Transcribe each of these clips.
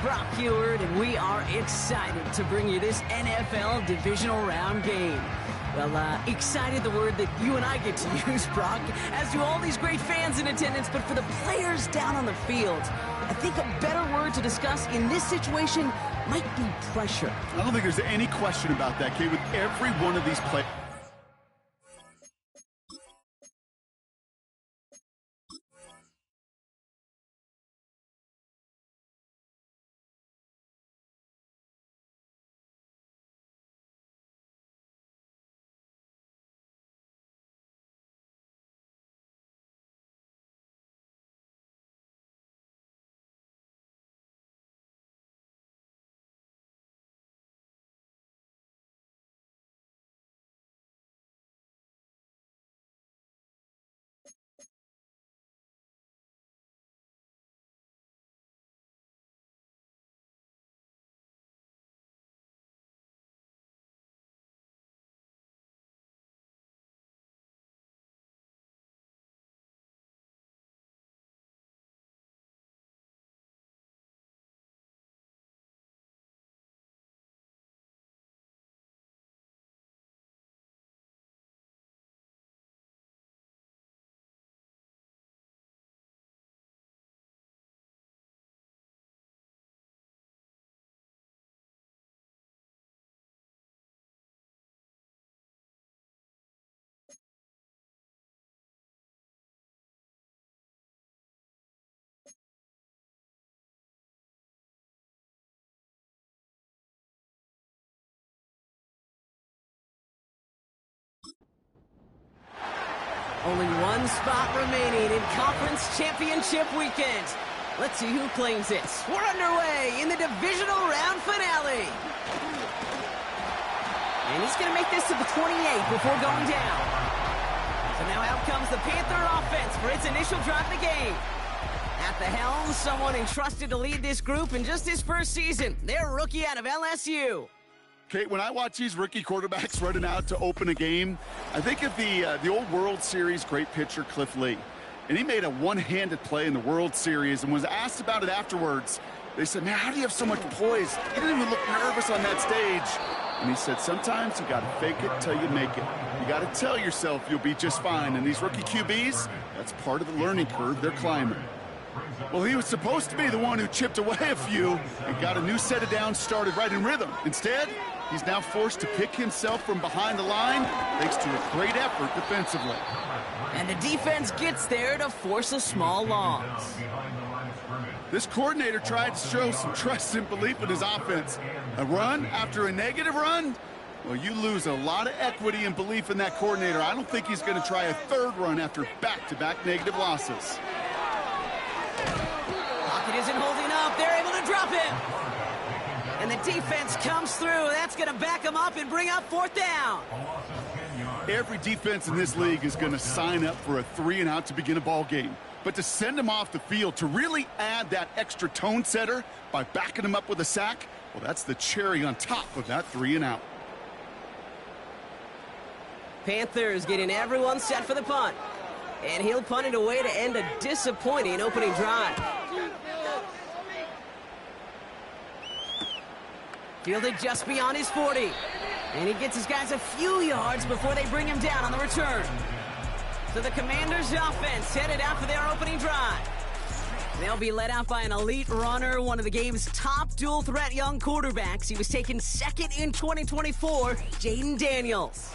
Brock Heward, and we are excited to bring you this NFL Divisional Round game. Well, excited the word that you and I get to use, Brock, as do all these great fans in attendance, but for the players down on the field, I think a better word to discuss in this situation might be pressure. I don't think there's any question about that, Kate, with every one of these players. Only one spot remaining in Conference Championship Weekend. Let's see who claims it. We're underway in the Divisional Round Finale. And he's going to make this to the 28 before going down. So now out comes the Panther offense for its initial drive of the game. At the helm, someone entrusted to lead this group in just his first season. Their rookie out of LSU. Kate, when I watch these rookie quarterbacks running out to open a game, I think of the old World Series great pitcher Cliff Lee. And he made a one-handed play in the World Series and was asked about it afterwards. They said, man, how do you have so much poise? You didn't even look nervous on that stage. And he said, sometimes you got to fake it till you make it. You got to tell yourself you'll be just fine. And these rookie QBs, that's part of the learning curve they're climbing. Well, he was supposed to be the one who chipped away a few and got a new set of downs started right in rhythm. Instead, he's now forced to pick himself from behind the line thanks to a great effort defensively. And the defense gets there to force a small loss. This coordinator tried to show some trust and belief in his offense. A run after a negative run? Well, you lose a lot of equity and belief in that coordinator. I don't think he's going to try a third run after back-to-back negative losses. Pocket isn't holding up. They're able to drop him. And the defense comes through. That's going to back him up and bring up fourth down. Every defense in this league is going to sign up for a 3-and-out to begin a ball game. But to send him off the field, to really add that extra tone setter by backing him up with a sack, well, that's the cherry on top of that 3-and-out. Panthers getting everyone set for the punt. And he'll punt it away to end a disappointing opening drive. Fielded just beyond his 40. And he gets his guys a few yards before they bring him down on the return. So the Commanders' offense headed out for their opening drive. They'll be led out by an elite runner, one of the game's top dual-threat young quarterbacks. He was taken second in 2024, Jaden Daniels.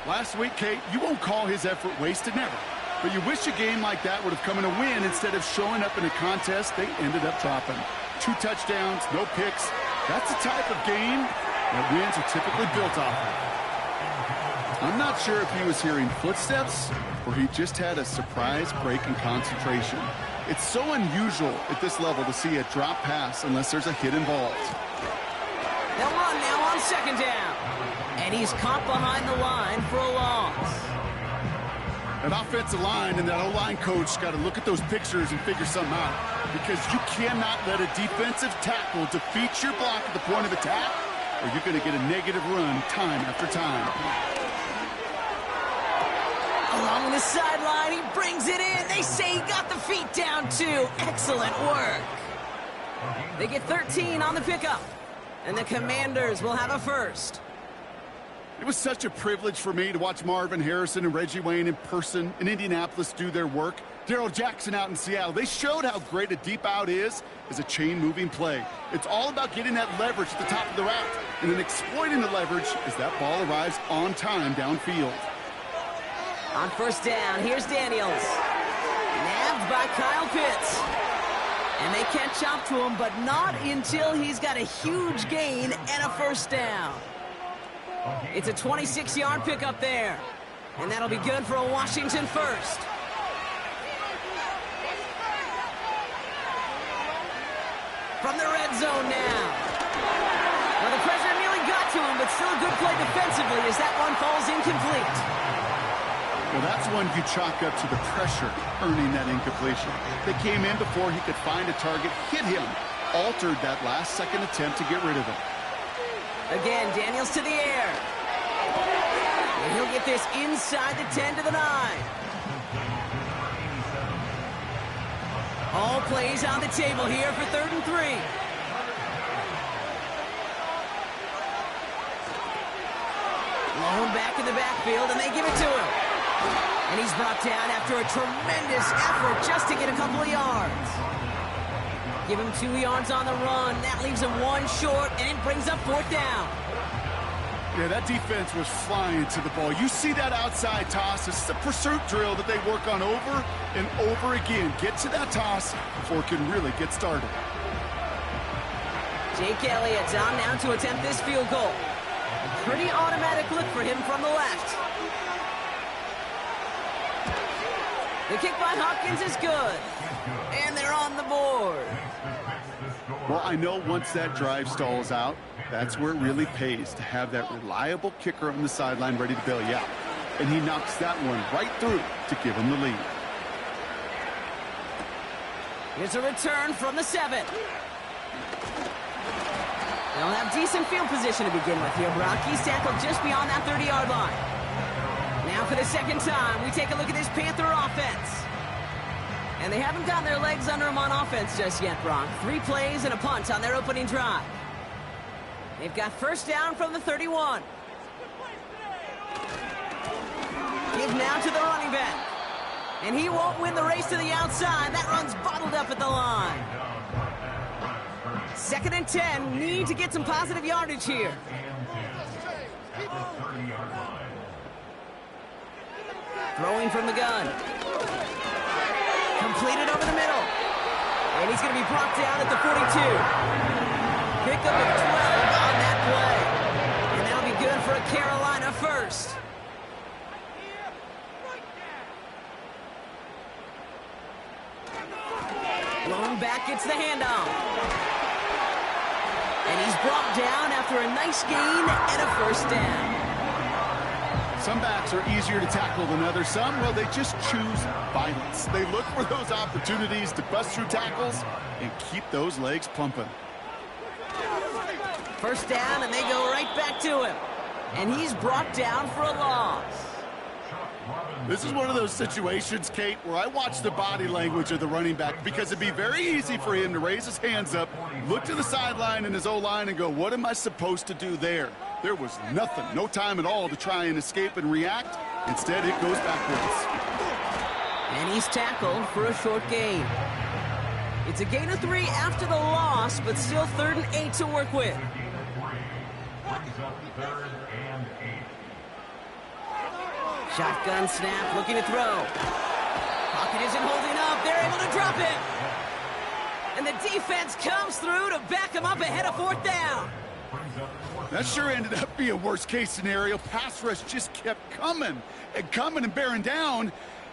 Last week, Kate, you won't call his effort wasted, never. But you wish a game like that would have come in a win instead of showing up in a contest they ended up dropping. 2 touchdowns, no picks. That's the type of game that wins are typically built off of. I'm not sure if he was hearing footsteps or he just had a surprise break in concentration. It's so unusual at this level to see a drop pass unless there's a hit involved. They'll run now on second down. And he's caught behind the line for a loss. An offensive line and that O-line coach got to look at those pictures and figure something out, because you cannot let a defensive tackle defeat your block at the point of attack, or you're going to get a negative run time after time. Along the sideline, he brings it in. They say he got the feet down too. Excellent work. They get 13 on the pickup. And the Commanders will have a first. It was such a privilege for me to watch Marvin Harrison and Reggie Wayne in person in Indianapolis do their work. Darrell Jackson out in Seattle. They showed how great a deep out is as a chain-moving play. It's all about getting that leverage at the top of the route and then exploiting the leverage as that ball arrives on time downfield. On first down, here's Daniels. Nabbed by Kyle Pitts. And they catch up to him, but not until he's got a huge gain and a first down. It's a 26-yard pickup there. And that'll be good for a Washington first. From the red zone now. Well, the pressure nearly got to him, but still a good play defensively as that one falls incomplete. Well, that's one you chalk up to the pressure earning that incompletion. They came in before he could find a target, hit him, altered that last-second attempt to get rid of it. Again, Daniels to the air. And he'll get this inside the 10 to the 9. All plays on the table here for 3rd and 3. Low back in the backfield, and they give it to him. And he's brought down after a tremendous effort just to get a couple of yards. Give him 2 yards on the run. That leaves him 1 short, and it brings up 4th down. Yeah, that defense was flying to the ball. You see that outside toss. This is a pursuit drill that they work on over and over again. Get to that toss before it can really get started. Jake Elliott's on now to attempt this field goal. A pretty automatic look for him from the left. The kick by Hopkins is good. And they're on the board. Well, I know once that drive stalls out, that's where it really pays to have that reliable kicker on the sideline ready to bail you out. And he knocks that one right through to give him the lead. Here's a return from the 7. They'll have decent field position to begin with here, Brock. He's tackled just beyond that 30-yard line. Now for the second time, we take a look at this Panther offense. And they haven't gotten their legs under them on offense just yet, Brock. 3 plays and a punt on their opening drive. They've got first down from the 31. Give now to the running back. And he won't win the race to the outside. That run's bottled up at the line. 2nd and 10. Need to get some positive yardage here. Throwing from the gun. Completed over the middle. And he's going to be brought down at the 42. Pickup of 12 on that play. And that'll be good for a Carolina first. Lone back gets the handoff. And he's brought down after a nice gain and a first down. Some backs are easier to tackle than others. Some, well, they just choose violence. They look for those opportunities to bust through tackles and keep those legs pumping. First down, and they go right back to him. And he's brought down for a loss. This is one of those situations, Kate, where I watch the body language of the running back because it'd be very easy for him to raise his hands up, look to the sideline and his O-line and go, what am I supposed to do there? There was nothing, no time at all to try and escape and react. Instead, it goes backwards. And he's tackled for a short gain. It's a gain of 3 after the loss, but still 3rd and 8 to work with. Shotgun snap, looking to throw. Pocket isn't holding up. They're able to drop it. And the defense comes through to back him up ahead of 4th down. That sure ended up being a worst-case scenario. Pass rush just kept coming and bearing down.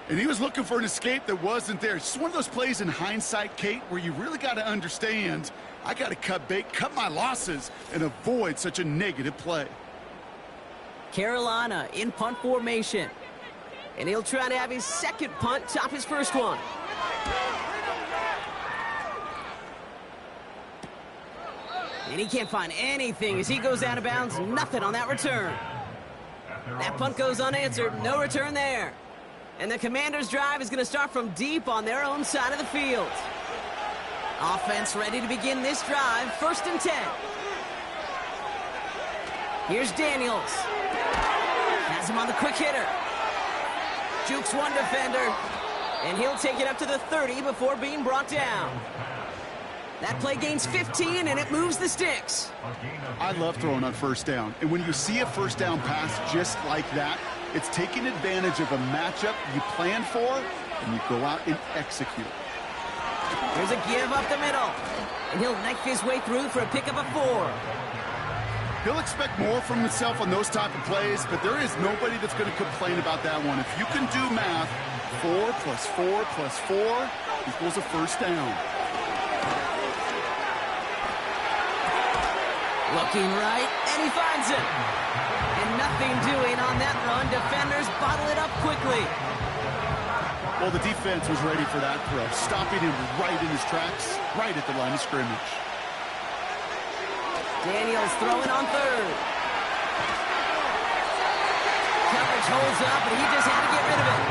And he was looking for an escape that wasn't there. It's just one of those plays in hindsight, Kate, where you really got to understand, I got to cut bait, cut my losses, and avoid such a negative play. Carolina in punt formation. And he'll try to have his second punt top his first one. And he can't find anything as he goes out of bounds. Nothing on that return. That punt goes unanswered. No return there. And the Commanders' drive is going to start from deep on their own side of the field. Offense ready to begin this drive. 1st and 10. Here's Daniels. Has him on the quick hitter. Jukes one defender. And he'll take it up to the 30 before being brought down. That play gains 15, and it moves the sticks. I love throwing on 1st down. And when you see a 1st down pass just like that, it's taking advantage of a matchup you planned for, and you go out and execute. There's a give up the middle. And he'll knife his way through for a pickup of 4. He'll expect more from himself on those type of plays, but there is nobody that's going to complain about that one. If you can do math, 4 plus 4 plus 4 equals a 1st down. Looking right, and he finds it. And nothing doing on that run. Defenders bottle it up quickly. Well, the defense was ready for that throw, stopping him right in his tracks, right at the line of scrimmage. Daniels throwing on 3rd. Coverage holds up, and he just had to get rid of it.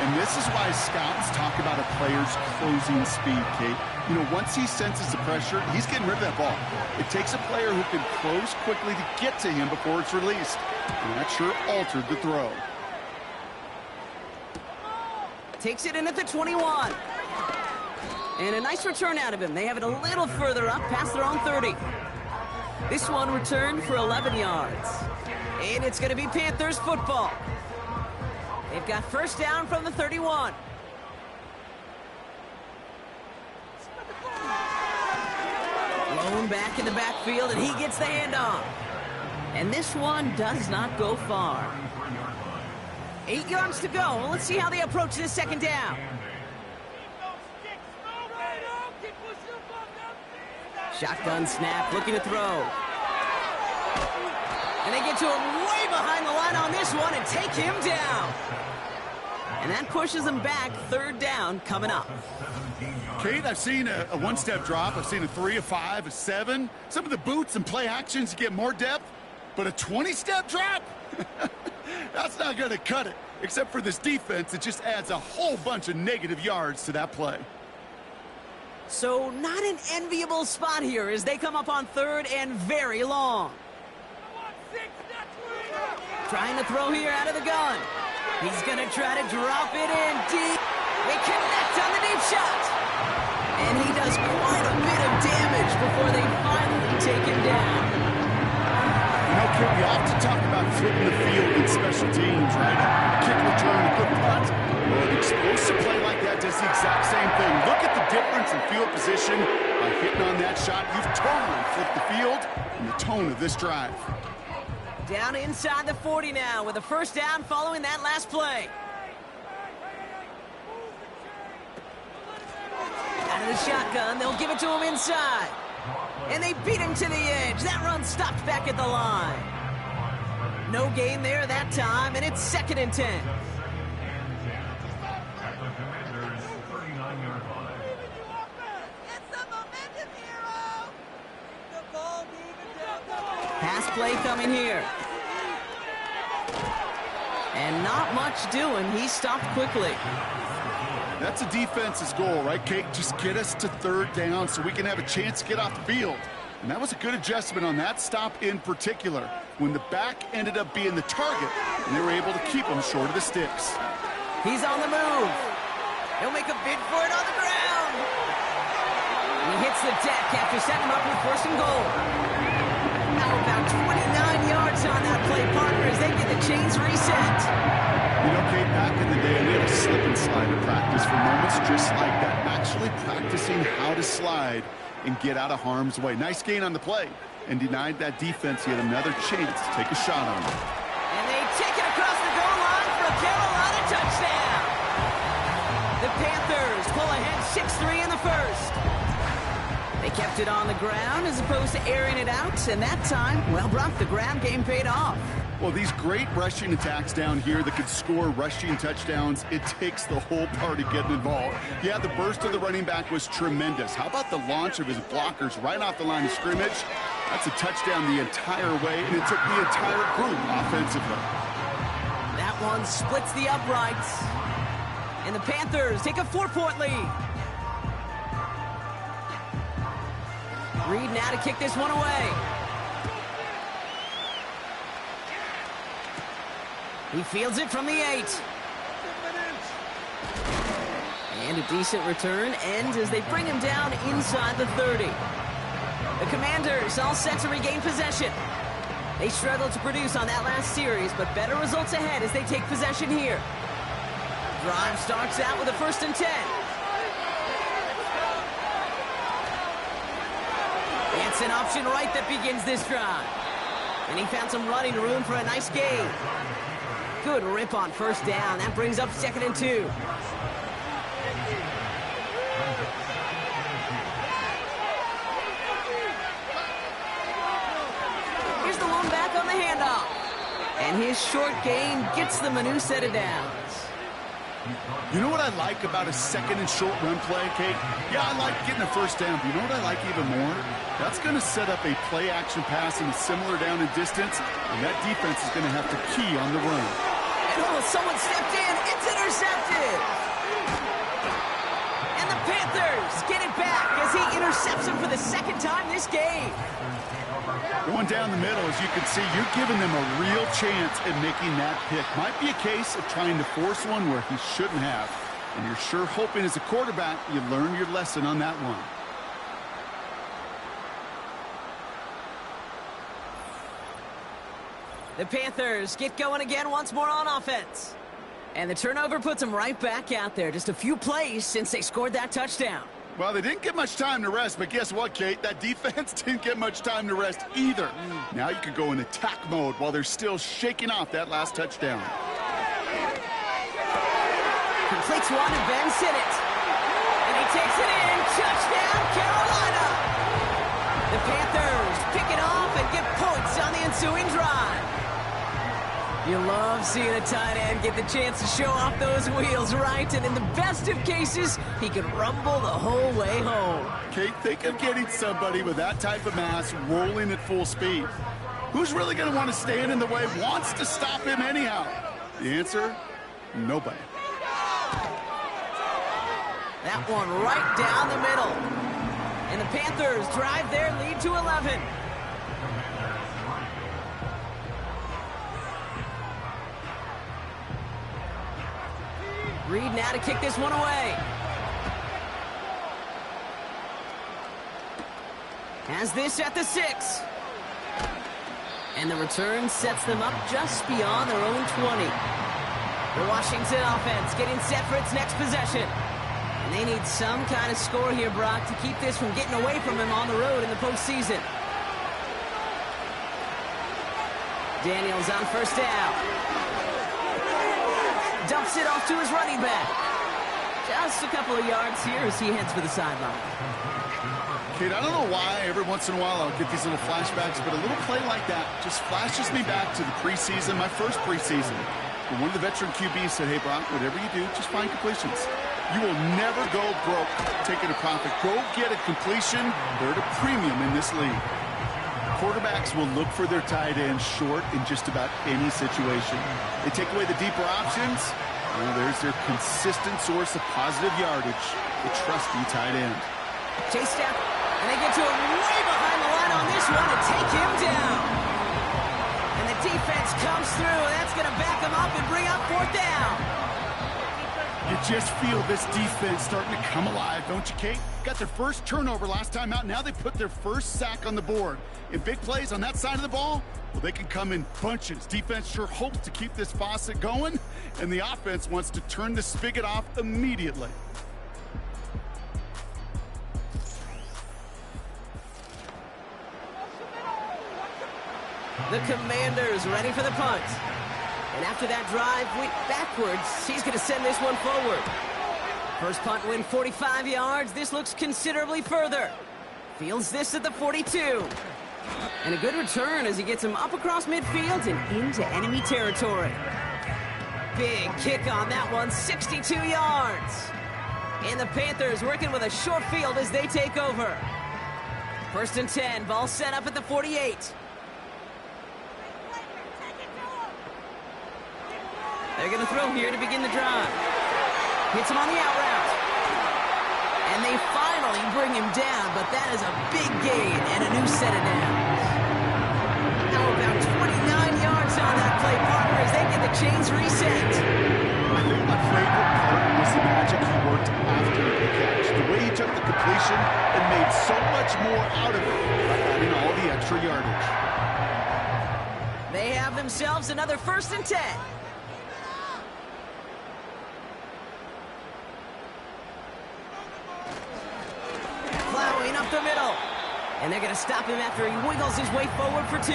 And this is why scouts talk about a player's closing speed, Kate. You know, once he senses the pressure, he's getting rid of that ball. It takes a player who can close quickly to get to him before it's released. And that sure altered the throw. Takes it in at the 21. And a nice return out of him. They have it a little further up past their own 30. This one returned for 11 yards. And it's going to be Panthers football. They've got 1st down from the 31. Lone back in the backfield, and he gets the handoff. And this one does not go far. 8 yards to go. Well, let's see how they approach this 2nd down. Shotgun snap, looking to throw. And they get to him way behind the line on this one and take him down. And that pushes them back. 3rd down coming up. Kate, I've seen a 1-step drop. I've seen a 3, a 5, a 7. Some of the boots and play actions, you get more depth. But a 20-step drop? That's not going to cut it. Except for this defense, it just adds a whole bunch of negative yards to that play. So not an enviable spot here as they come up on 3rd and very long. Trying to throw here out of the gun. He's going to try to drop it in deep. They connect on the deep shot. And he does quite a bit of damage before they finally take him down. You know, Kate, we often talk about flipping the field in special teams, right? A kick return, a good punt. Well, an explosive play like that does the exact same thing. Look at the difference in field position. By hitting on that shot, you've totally flipped the field and the tone of this drive. Down inside the 40 now with a 1st down following that last play. Out of the shotgun, they'll give it to him inside. And they beat him to the edge. That run stopped back at the line. No gain there that time, and it's 2nd and 10. Pass play coming here. And not much doing. He stopped quickly. That's a defense's goal, right, Kate? Just get us to 3rd down so we can have a chance to get off the field. And that was a good adjustment on that stop in particular, when the back ended up being the target, and they were able to keep him short of the sticks. He's on the move. He'll make a bid for it on the ground. He hits the deck after setting him up with 1st and goal. Now about 29 yards on that play, partner, as they get the chains reset. You know, Kate, back in the day, we had a slip and slide in practice for moments just like that. Actually practicing how to slide and get out of harm's way. Nice gain on the play, and denied that defense yet another chance to take a shot on him. And they take it across the goal line for a Carolina touchdown. The Panthers pull ahead 6-3 in the 1st. They kept it on the ground as opposed to airing it out, and that time, well, Brock, the ground game paid off. Well, these great rushing attacks down here that could score rushing touchdowns, it takes the whole party getting involved. Yeah, the burst of the running back was tremendous. How about the launch of his blockers right off the line of scrimmage? That's a touchdown the entire way, and it took the entire group offensively. That one splits the uprights. And the Panthers take a 4-point lead. Reed now to kick this one away. He fields it from the 8. And a decent return ends as they bring him down inside the 30. The Commanders all set to regain possession. They struggled to produce on that last series, but better results ahead as they take possession here. Drive starts out with a 1st and 10. It's an option right that begins this drive. And he found some running room for a nice gain. Good rip on 1st down. That brings up 2nd and 2. Here's the one back on the handoff. And his short gain gets them a new set of downs. You know what I like about a 2nd and short run play, Kate? Yeah, I like getting a 1st down, but you know what I like even more? That's going to set up a play-action pass in a similar down and distance, and that defense is going to have to key on the run. And someone stepped in. It's intercepted. And the Panthers get it back as he intercepts him for the 2nd time this game. Going down the middle, as you can see, you're giving them a real chance at making that pick. Might be a case of trying to force one where he shouldn't have. And you're sure hoping as a quarterback you learn your lesson on that one. The Panthers get going again once more on offense. And the turnover puts them right back out there. Just a few plays since they scored that touchdown. Well, they didn't get much time to rest, but guess what, Kate? That defense didn't get much time to rest either. Now you could go in attack mode while they're still shaking off that last touchdown. Completes one to Ben Sinnott. And he takes it in. Touchdown, Carolina! The Panthers pick it off and get points on the ensuing drive. You love seeing a tight end get the chance to show off those wheels, right? And in the best of cases, he could rumble the whole way home. Kate, think of getting somebody with that type of mass rolling at full speed. Who's really going to want to stand in the way, wants to stop him anyhow? The answer, nobody. That one right down the middle. And the Panthers drive their lead to 11. Reed now to kick this one away. Has this at the 6. And the return sets them up just beyond their own 20. The Washington offense getting set for its next possession. And they need some kind of score here, Brock, to keep this from getting away from him on the road in the postseason. Daniels on 1st down. Dumps it off to his running back. Just a couple of yards here as he heads for the sideline. Kate, I don't know why every once in a while I'll get these little flashbacks, but a little play like that just flashes me back to the preseason, my first preseason. When one of the veteran QBs said, hey, Brock, whatever you do, just find completions. You will never go broke taking a profit. Go get a completion. They're at a premium in this league. Quarterbacks will look for their tight end short in just about any situation. They take away the deeper options. Well, there's their consistent source of positive yardage, the trusty tight end. Chase down, and they get to him way behind the line on this one to take him down. And the defense comes through, and that's going to back him up and bring up 4th down. You just feel this defense starting to come alive, don't you, Kate? Got their first turnover last time out. Now they put their first sack on the board. In big plays on that side of the ball, well, they can come in bunches. Defense sure hopes to keep this faucet going, and the offense wants to turn the spigot off immediately. The Commanders ready for the punt. And after that drive went backwards, he's going to send this one forward. First punt win 45 yards. This looks considerably further. Fields this at the 42. And a good return as he gets him up across midfield and into enemy territory. Big kick on that one, 62 yards. And the Panthers working with a short field as they take over. 1st and 10, ball set up at the 48. They're going to throw here to begin the drive. Hits him on the out route. And they finally barely bring him down, but that is a big gain and a new set of downs. How about 29 yards on that play, partner, as they get the chains reset. I think my favorite part was the magic he worked after the catch. The way he took the completion and made so much more out of it by adding all the extra yardage. They have themselves another 1st and 10. Plowing up the middle. And they're going to stop him after he wiggles his way forward for 2.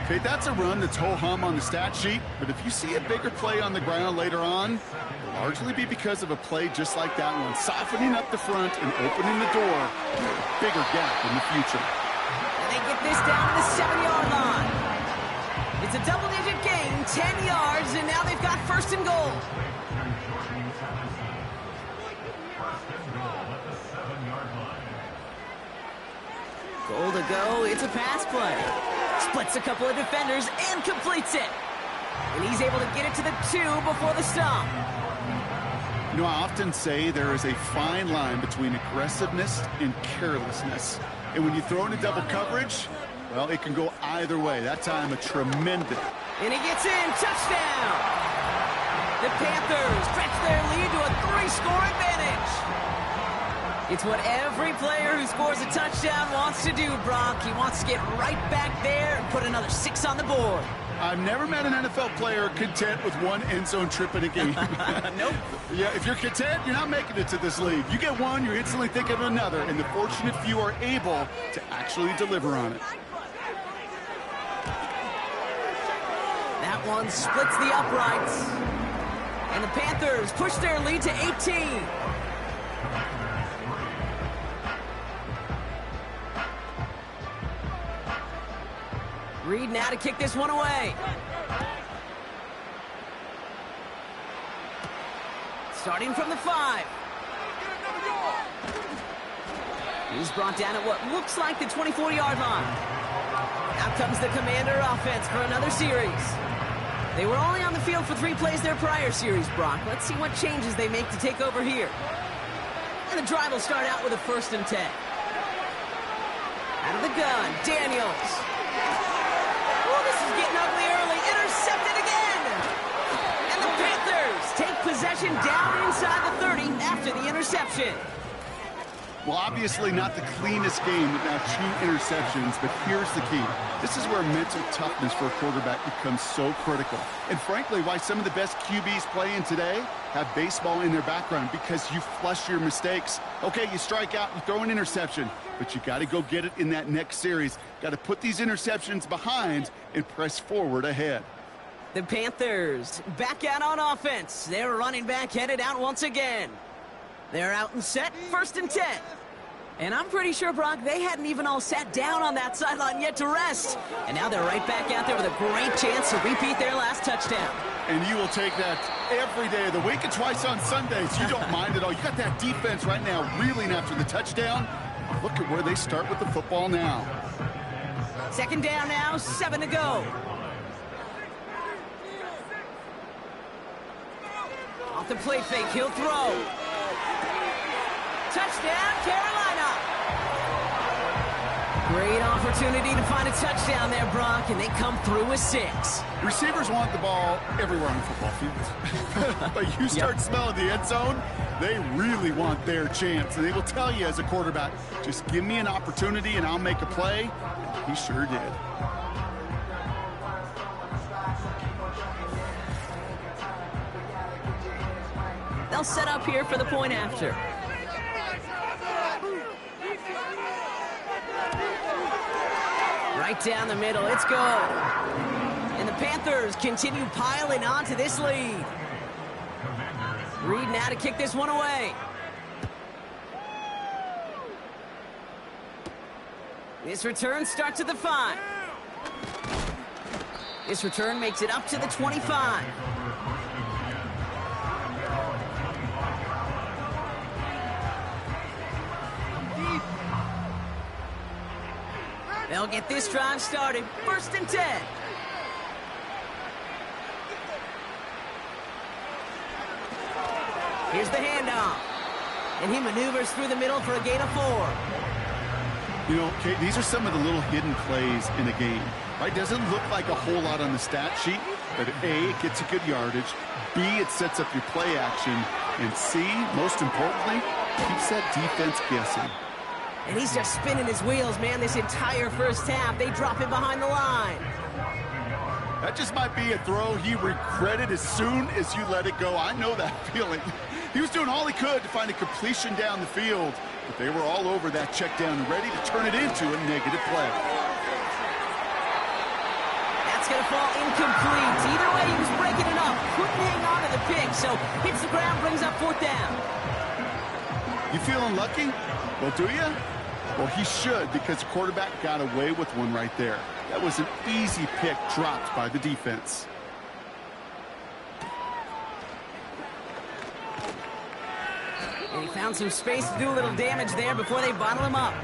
Okay, that's a run that's ho-hum on the stat sheet, but if you see a bigger play on the ground later on, it'll largely be because of a play just like that one, softening up the front and opening the door to a bigger gap in the future. And they get this down to the 7-yard line. It's a double-digit gain, 10 yards, and now they've got 1st and goal. Goal to go, it's a pass play. Splits a couple of defenders and completes it. And he's able to get it to the 2 before the stop. You know, I often say there is a fine line between aggressiveness and carelessness. And when you throw into double coverage, well, it can go either way. That time, a tremendous. And he gets in, touchdown! The Panthers stretch their lead to a 3-score advantage. It's what every player who scores a touchdown wants to do, Brock. He wants to get right back there and put another 6 on the board. I've never met an NFL player content with one end zone trip in a game. Nope. Yeah, if you're content, you're not making it to this league. You get one, you're instantly thinking of another, and the fortunate few are able to actually deliver on it. That one splits the uprights. And the Panthers push their lead to 18. Reed now to kick this one away. Starting from the 5. He's brought down at what looks like the 24-yard line. Out comes the Commander offense for another series. They were only on the field for 3 plays their prior series, Brock. Let's see what changes they make to take over here. And the drive will start out with a 1st and 10. Out of the gun, Daniels. Oh, this is getting ugly early. Intercepted again. And the Panthers take possession down inside the 30 after the interception. Well, obviously not the cleanest game with now 2 interceptions, but here's the key. This is where mental toughness for a quarterback becomes so critical. And frankly, why some of the best QBs playing today have baseball in their background, because you flush your mistakes. Okay, you strike out, you throw an interception, but you got to go get it in that next series. Got to put these interceptions behind and press forward ahead. The Panthers back out on offense. Their running back headed out once again. They're out and set, 1st and 10. And I'm pretty sure, Brock, they hadn't even all sat down on that sideline yet to rest. And now they're right back out there with a great chance to repeat their last touchdown. And you will take that every day of the week and twice on Sundays. You don't mind at all. You got that defense right now reeling after the touchdown. Look at where they start with the football now. 2nd down now, 7 to go. Off the play fake, he'll throw. Touchdown, Carolina. Great opportunity to find a touchdown there, Brock, and they come through with 6. Receivers want the ball everywhere on the football field. But you start smelling the end zone, they really want their chance. And they will tell you as a quarterback, just give me an opportunity and I'll make a play. He sure did. They'll set up here for the point after. Right down the middle, it's good. And the Panthers continue piling on to this lead. Reed now to kick this one away. This return starts at the 5. This return makes it up to the 25. They'll get this drive started. 1st and 10. Here's the handoff. And he maneuvers through the middle for a gain of 4. You know, Kate, these are some of the little hidden plays in a game, right? Doesn't look like a whole lot on the stat sheet, but A, it gets you good yardage, B, it sets up your play action, and C, most importantly, keeps that defense guessing. And he's just spinning his wheels, man, this entire first half. They drop him behind the line. That just might be a throw he regretted as soon as you let it go. I know that feeling. He was doing all he could to find a completion down the field, but they were all over that check down, ready to turn it into a negative play. That's going to fall incomplete. Either way, he was breaking it up. Couldn't hang on to the pick, so hits the ground, brings up 4th down. You feeling lucky? Well, do you? Well, he should, because the quarterback got away with one right there. That was an easy pick dropped by the defense. And he found some space to do a little damage there before they bottle him up.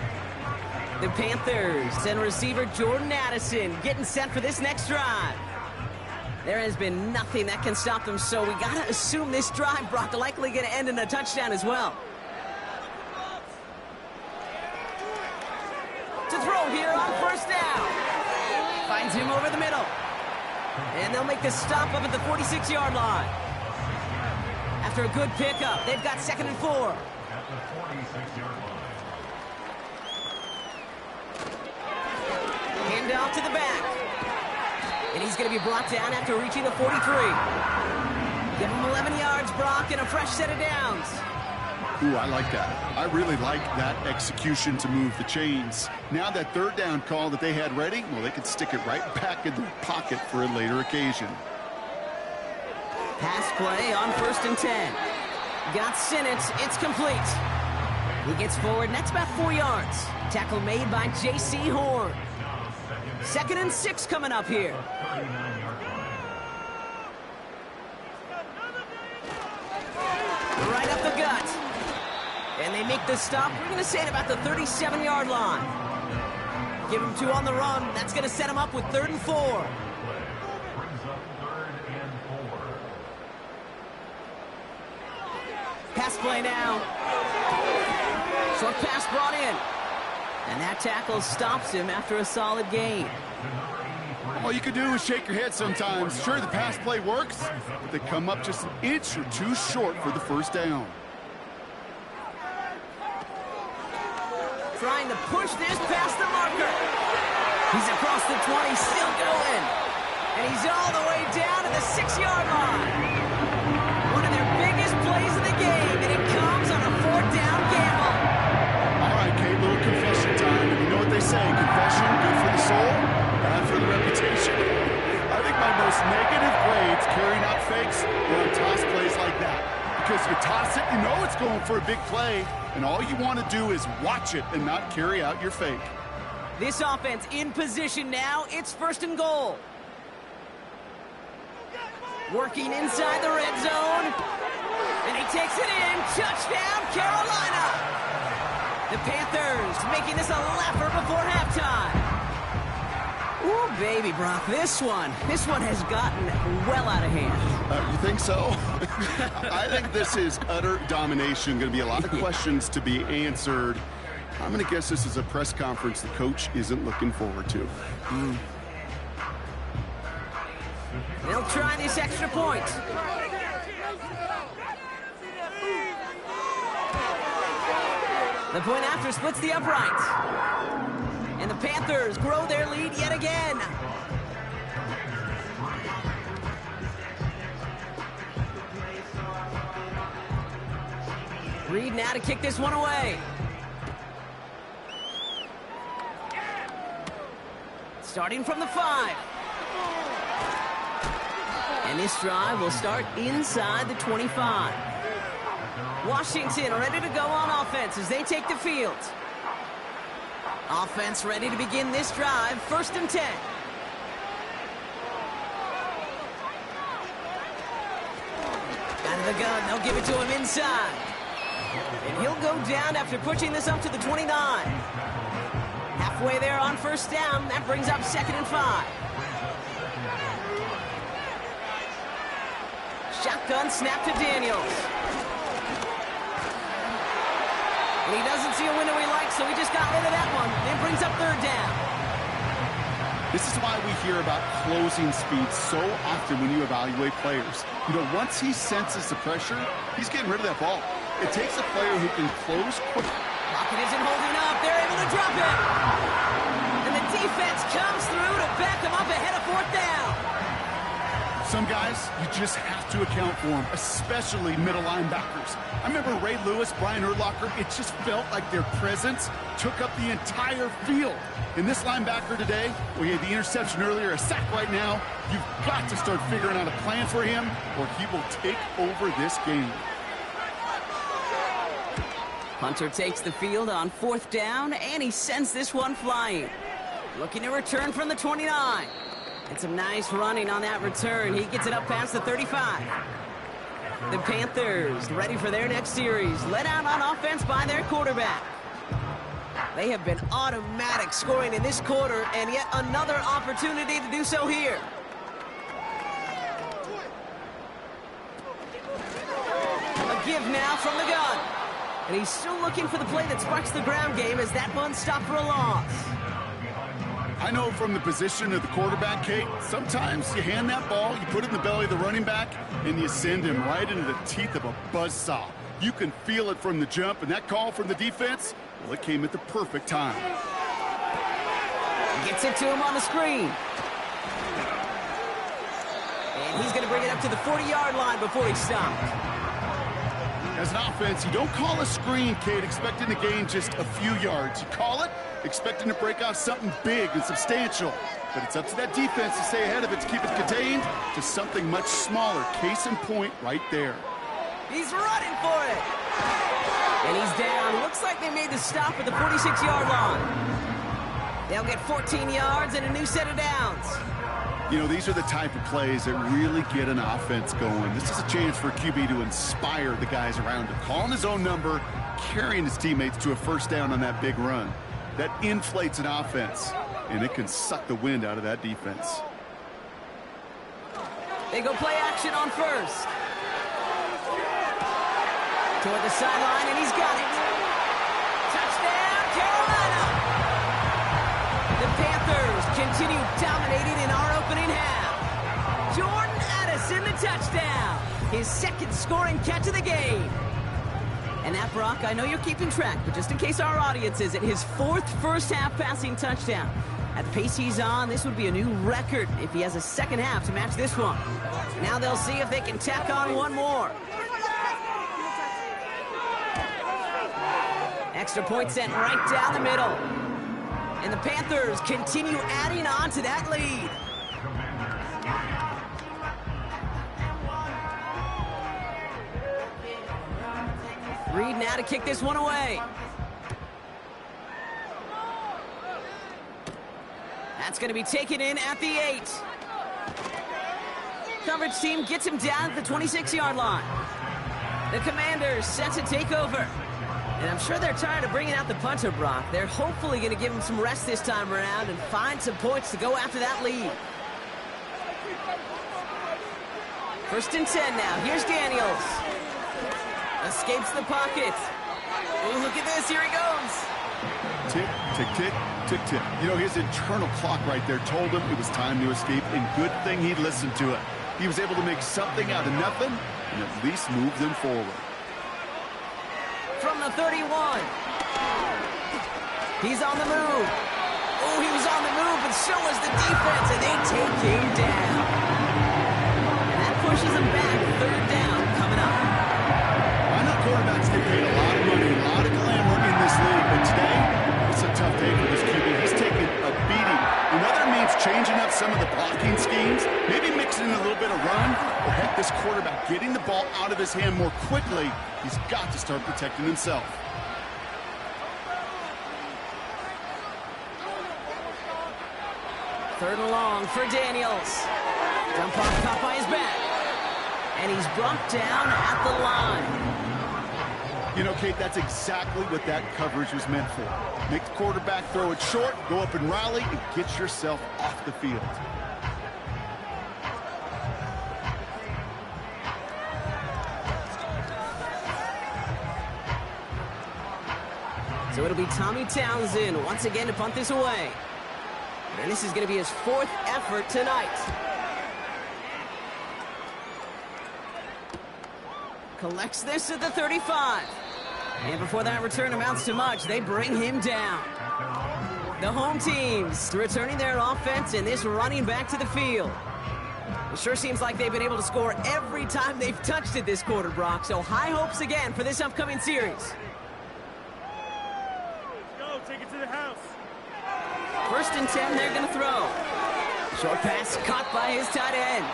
The Panthers send receiver Jordan Addison getting set for this next drive. There has been nothing that can stop them, so we got to assume this drive, Brock, likely going to end in a touchdown as well. To throw here on 1st down. Finds him over the middle. And they'll make the stop up at the 46-yard line. After a good pickup, they've got 2nd and 4. At the 46-yard line. Hand off to the back. And he's going to be brought down after reaching the 43. Give him 11 yards, Brock, and a fresh set of downs. Ooh, I like that. I really like that execution to move the chains. Now that 3rd down call that they had ready, well, they could stick it right back in their pocket for a later occasion. Pass play on 1st and 10. Got Sinnott. It's complete. He gets forward, and that's about 4 yards. Tackle made by J.C. Horn. 2nd and 6 coming up here. Right up the gut. And they make the stop. We're going to say at about the 37-yard line. Give him 2 on the run. That's going to set him up with 3rd and 4. Pass play now. Short pass brought in. And that tackle stops him after a solid gain. All you can do is shake your head sometimes. Sure, the pass play works, but they come up just an inch or 2 short for the 1st down. Trying to push this past the marker. He's across the 20, still going. And he's all the way down to the 6-yard line. One of their biggest plays of the game, and it comes on a 4th down gamble. All right, Kate, little confession time. And you know what they say, confession, good for the soul, bad for the reputation. I think my most negative grades carrying out fakes were on toss plays like that. Because you toss it, you know it's going for a big play, and all you want to do is watch it and not carry out your fake. This offense in position now. It's 1st and goal. Working inside the red zone. And he takes it in. Touchdown, Carolina. The Panthers making this a laugher before halftime. Ooh, baby, Brock, this one has gotten well out of hand. You think so? I think this is utter domination. Going to be a lot of questions to be answered. I'm going to guess this is a press conference the coach isn't looking forward to. They'll try this extra point. The point after splits the uprights. And the Panthers grow their lead yet again. Reed now to kick this one away. Starting from the 5. And this drive will start inside the 25. Washington ready to go on offense as they take the field. Offense ready to begin this drive. 1st and 10. Out of the gun, they'll give it to him inside. And he'll go down after pushing this up to the 29. Halfway there on 1st down. That brings up 2nd and 5. Shotgun snap to Daniels. He doesn't see a window he likes, so he just got rid of that one. And brings up third down. This is why we hear about closing speed so often when you evaluate players. You know, once he senses the pressure, he's getting rid of that ball. It takes a player who can close quick. Lockett isn't holding up. They're able to drop it. And the defense comes through to back him up ahead of fourth down. Some guys, you just have to account for them, especially middle linebackers. I remember Ray Lewis, Brian Urlacher, it just felt like their presence took up the entire field. And this linebacker today, we had the interception earlier, a sack right now. You've got to start figuring out a plan for him, or he will take over this game. Hunter takes the field on fourth down, and he sends this one flying. Looking to return from the 29. And some nice running on that return. He gets it up past the 35. The Panthers ready for their next series. Led out on offense by their quarterback. They have been automatic scoring in this quarter, and yet another opportunity to do so here. A give now from the gun. And he's still looking for the play that sparks the ground game as that one stopped for a loss. I know from the position of the quarterback, Kate, sometimes you hand that ball, you put it in the belly of the running back, and you send him right into the teeth of a buzzsaw. You can feel it from the jump, and that call from the defense, well, it came at the perfect time. Gets it to him on the screen. And he's going to bring it up to the 40-yard line before he stopped. As an offense, you don't call a screen, Kate, expecting to gain just a few yards. You call it expecting to break out something big and substantial. But it's up to that defense to stay ahead of it, to keep it contained to something much smaller. Case in point right there. He's running for it. And he's down. Looks like they made the stop at the 46-yard line. They'll get 14 yards and a new set of downs. You know, these are the type of plays that really get an offense going. This is a chance for a QB to inspire the guys around him. Calling his own number, carrying his teammates to a first down on that big run. That inflates an offense, and it can suck the wind out of that defense. They go play action on first. Toward the sideline, and he's got it. Touchdown, Carolina! The Panthers continue dominating in our opening half. Jordan Addison, the touchdown. His second scoring catch of the game. And that, Brock, I know you're keeping track, but just in case our audience isn't, his fourth first-half passing touchdown. At the pace he's on, this would be a new record if he has a second half to match this one. Now they'll see if they can tack on one more. Extra point sent right down the middle. And the Panthers continue adding on to that lead. Reed now to kick this one away. That's going to be taken in at the 8. Coverage team gets him down at the 26-yard line. The Commanders set to take over. And I'm sure they're tired of bringing out the punter, Brock. They're hopefully going to give him some rest this time around and find some points to go after that lead. 1st and 10 now. Here's Daniels. Escapes the pocket. Oh, look at this. Here he goes. Tick, tick, tick, tick, tick. You know, his internal clock right there told him it was time to escape, and good thing he listened to it. He was able to make something out of nothing and at least move them forward. From the 31. He's on the move. Oh, he was on the move, but so was the defense, and they take him down. And that pushes him back. 3rd down coming up. I know quarterbacks get paid a lot of money, a lot of glamour in this league, but today, it's a tough day for this QB. He's taking a beating. And whether it means changing up some of the blocking schemes, maybe mixing in a little bit of run, or heck, this quarterback getting the ball out of his hand more quickly, he's got to start protecting himself. Third and long for Daniels. Dump off caught by his back. And he's brought down at the line. You know, Kate, that's exactly what that coverage was meant for. Make the quarterback throw it short, go up and rally, and get yourself off the field. So it'll be Tommy Townsend once again to punt this away. And this is going to be his 4th effort tonight. Collects this at the 35. And before that return amounts to much, they bring him down. The home teams returning their offense and this running back to the field. It sure seems like they've been able to score every time they've touched it this quarter, Brock. So high hopes again for this upcoming series. Go, take it to the house. 1st and 10, they're going to throw. Short pass caught by his tight end.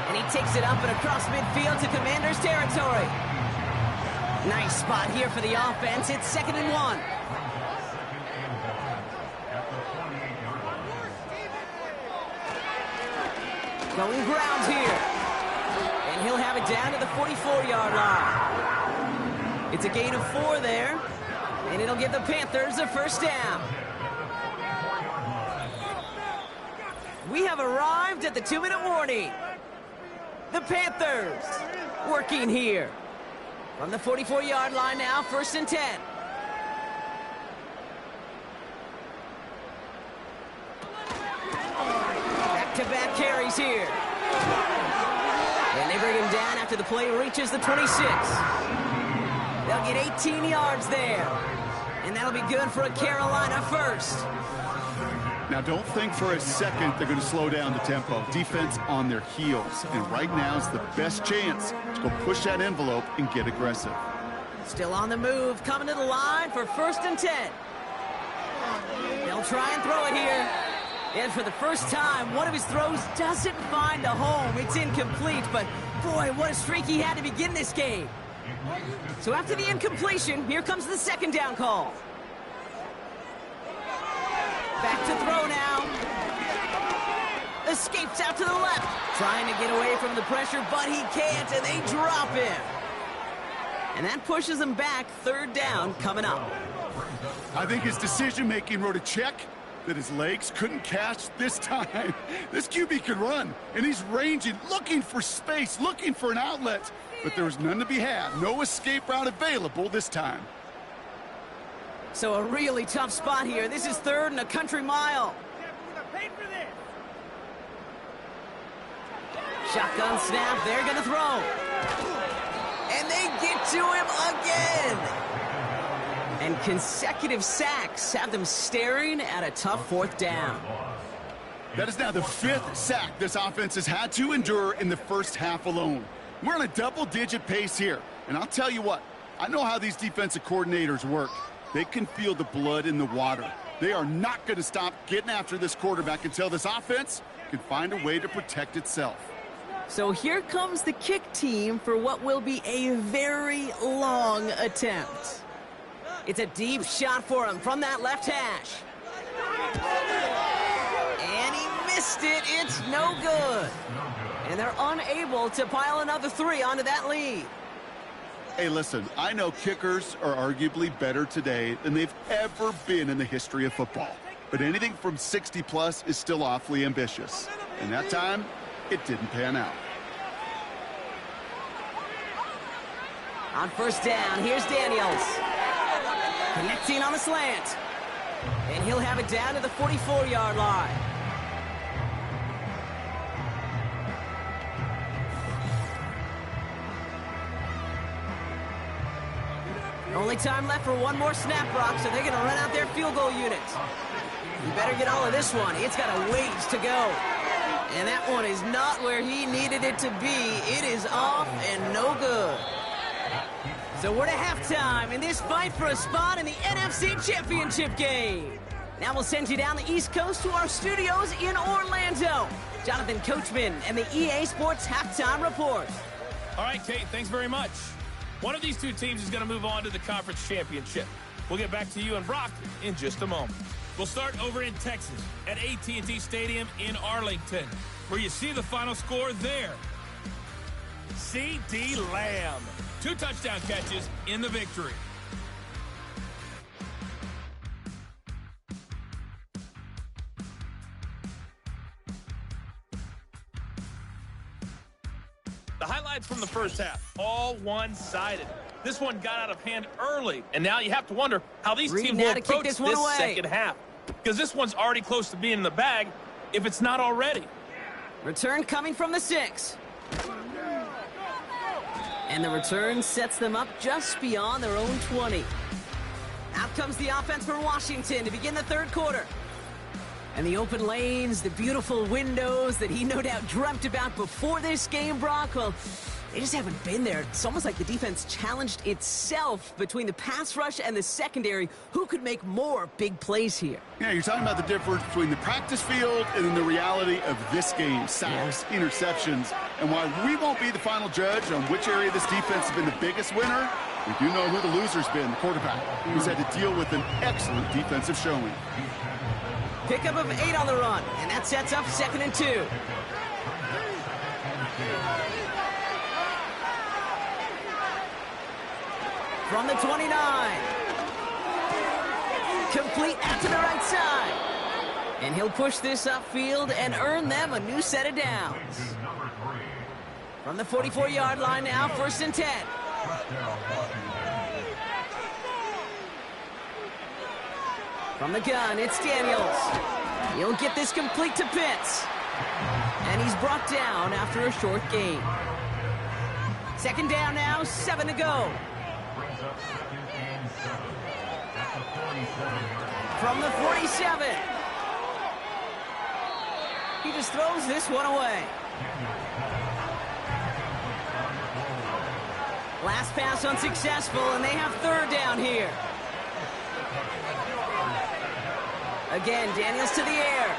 And he takes it up and across midfield to Commanders territory. Nice spot here for the offense. It's 2nd and 1. Going ground here. And he'll have it down to the 44-yard line. It's a gain of 4 there. And it'll give the Panthers a 1st down. We have arrived at the 2-minute warning. The Panthers working here. From the 44-yard line now, 1st and 10. Back-to-back carries here. And they bring him down after the play reaches the 26. They'll get 18 yards there. And that'll be good for a Carolina 1st. Now, don't think for a second they're going to slow down the tempo. Defense on their heels. And right now is the best chance to go push that envelope and get aggressive. Still on the move, coming to the line for 1st and 10. They'll try and throw it here. And for the first time, one of his throws doesn't find a home. It's incomplete, but boy, what a streak he had to begin this game. So after the incompletion, here comes the 2nd down call. Back to throw now. Escapes out to the left. Trying to get away from the pressure, but he can't, and they drop him. And that pushes him back. 3rd down coming up. I think his decision-making wrote a check that his legs couldn't catch this time. This QB can run, and he's ranging, looking for space, looking for an outlet. But there was none to be had. No escape route available this time. So a really tough spot here. This is 3rd and a country mile. Shotgun snap. They're going to throw. And they get to him again. And consecutive sacks have them staring at a tough 4th down. That is now the 5th sack this offense has had to endure in the first half alone. We're on a double-digit pace here. And I'll tell you what, I know how these defensive coordinators work. They can feel the blood in the water. They are not going to stop getting after this quarterback until this offense can find a way to protect itself. So here comes the kick team for what will be a very long attempt. It's a deep shot for him from that left hash. And he missed it. It's no good. And they're unable to pile another 3 onto that lead. Hey, listen, I know kickers are arguably better today than they've ever been in the history of football. But anything from 60-plus is still awfully ambitious. And that time, it didn't pan out. On 1st down, here's Daniels. Connecting on the slant. And he'll have it down to the 44-yard line. Only time left for one more snap, Brock, so they're going to run out their field goal unit. You better get all of this one. It's got a ways to go. And that one is not where he needed it to be. It is off and no good. So we're to halftime in this fight for a spot in the NFC Championship game. Now we'll send you down the East Coast to our studios in Orlando. Jonathan Coachman and the EA Sports Halftime Report. All right, Kate, thanks very much. One of these two teams is going to move on to the conference championship. We'll get back to you and Brock in just a moment. We'll start over in Texas at AT&T Stadium in Arlington, where you see the final score there. C.D. Lamb, 2 touchdown catches in the victory. The highlights from the first half, all one-sided. This one got out of hand early, and now you have to wonder how these teams will approach this second half. Because this one's already close to being in the bag, if it's not already. Return coming from the 6. And the return sets them up just beyond their own 20. Out comes the offense for Washington to begin the third quarter. And the open lanes, the beautiful windows that he no doubt dreamt about before this game, Brock, well, they just haven't been there. It's almost like the defense challenged itself between the pass rush and the secondary. Who could make more big plays here? Yeah, you're talking about the difference between the practice field and then the reality of this game. Sacks, interceptions. And while we won't be the final judge on which area of this defense has been the biggest winner, we do know who the loser's been, the quarterback, who's had to deal with an excellent defensive showing. Pickup of 8 on the run, and that sets up 2nd and 2. From the 29. Complete out to the right side. And he'll push this upfield and earn them a new set of downs. From the 44-yard line now, 1st and 10. From the gun, it's Daniels. He'll get this complete to Pitts. And he's brought down after a short gain. 2nd down now, 7 to go. From the 47. He just throws this one away. Last pass unsuccessful, and they have 3rd down here. Again, Daniels to the air.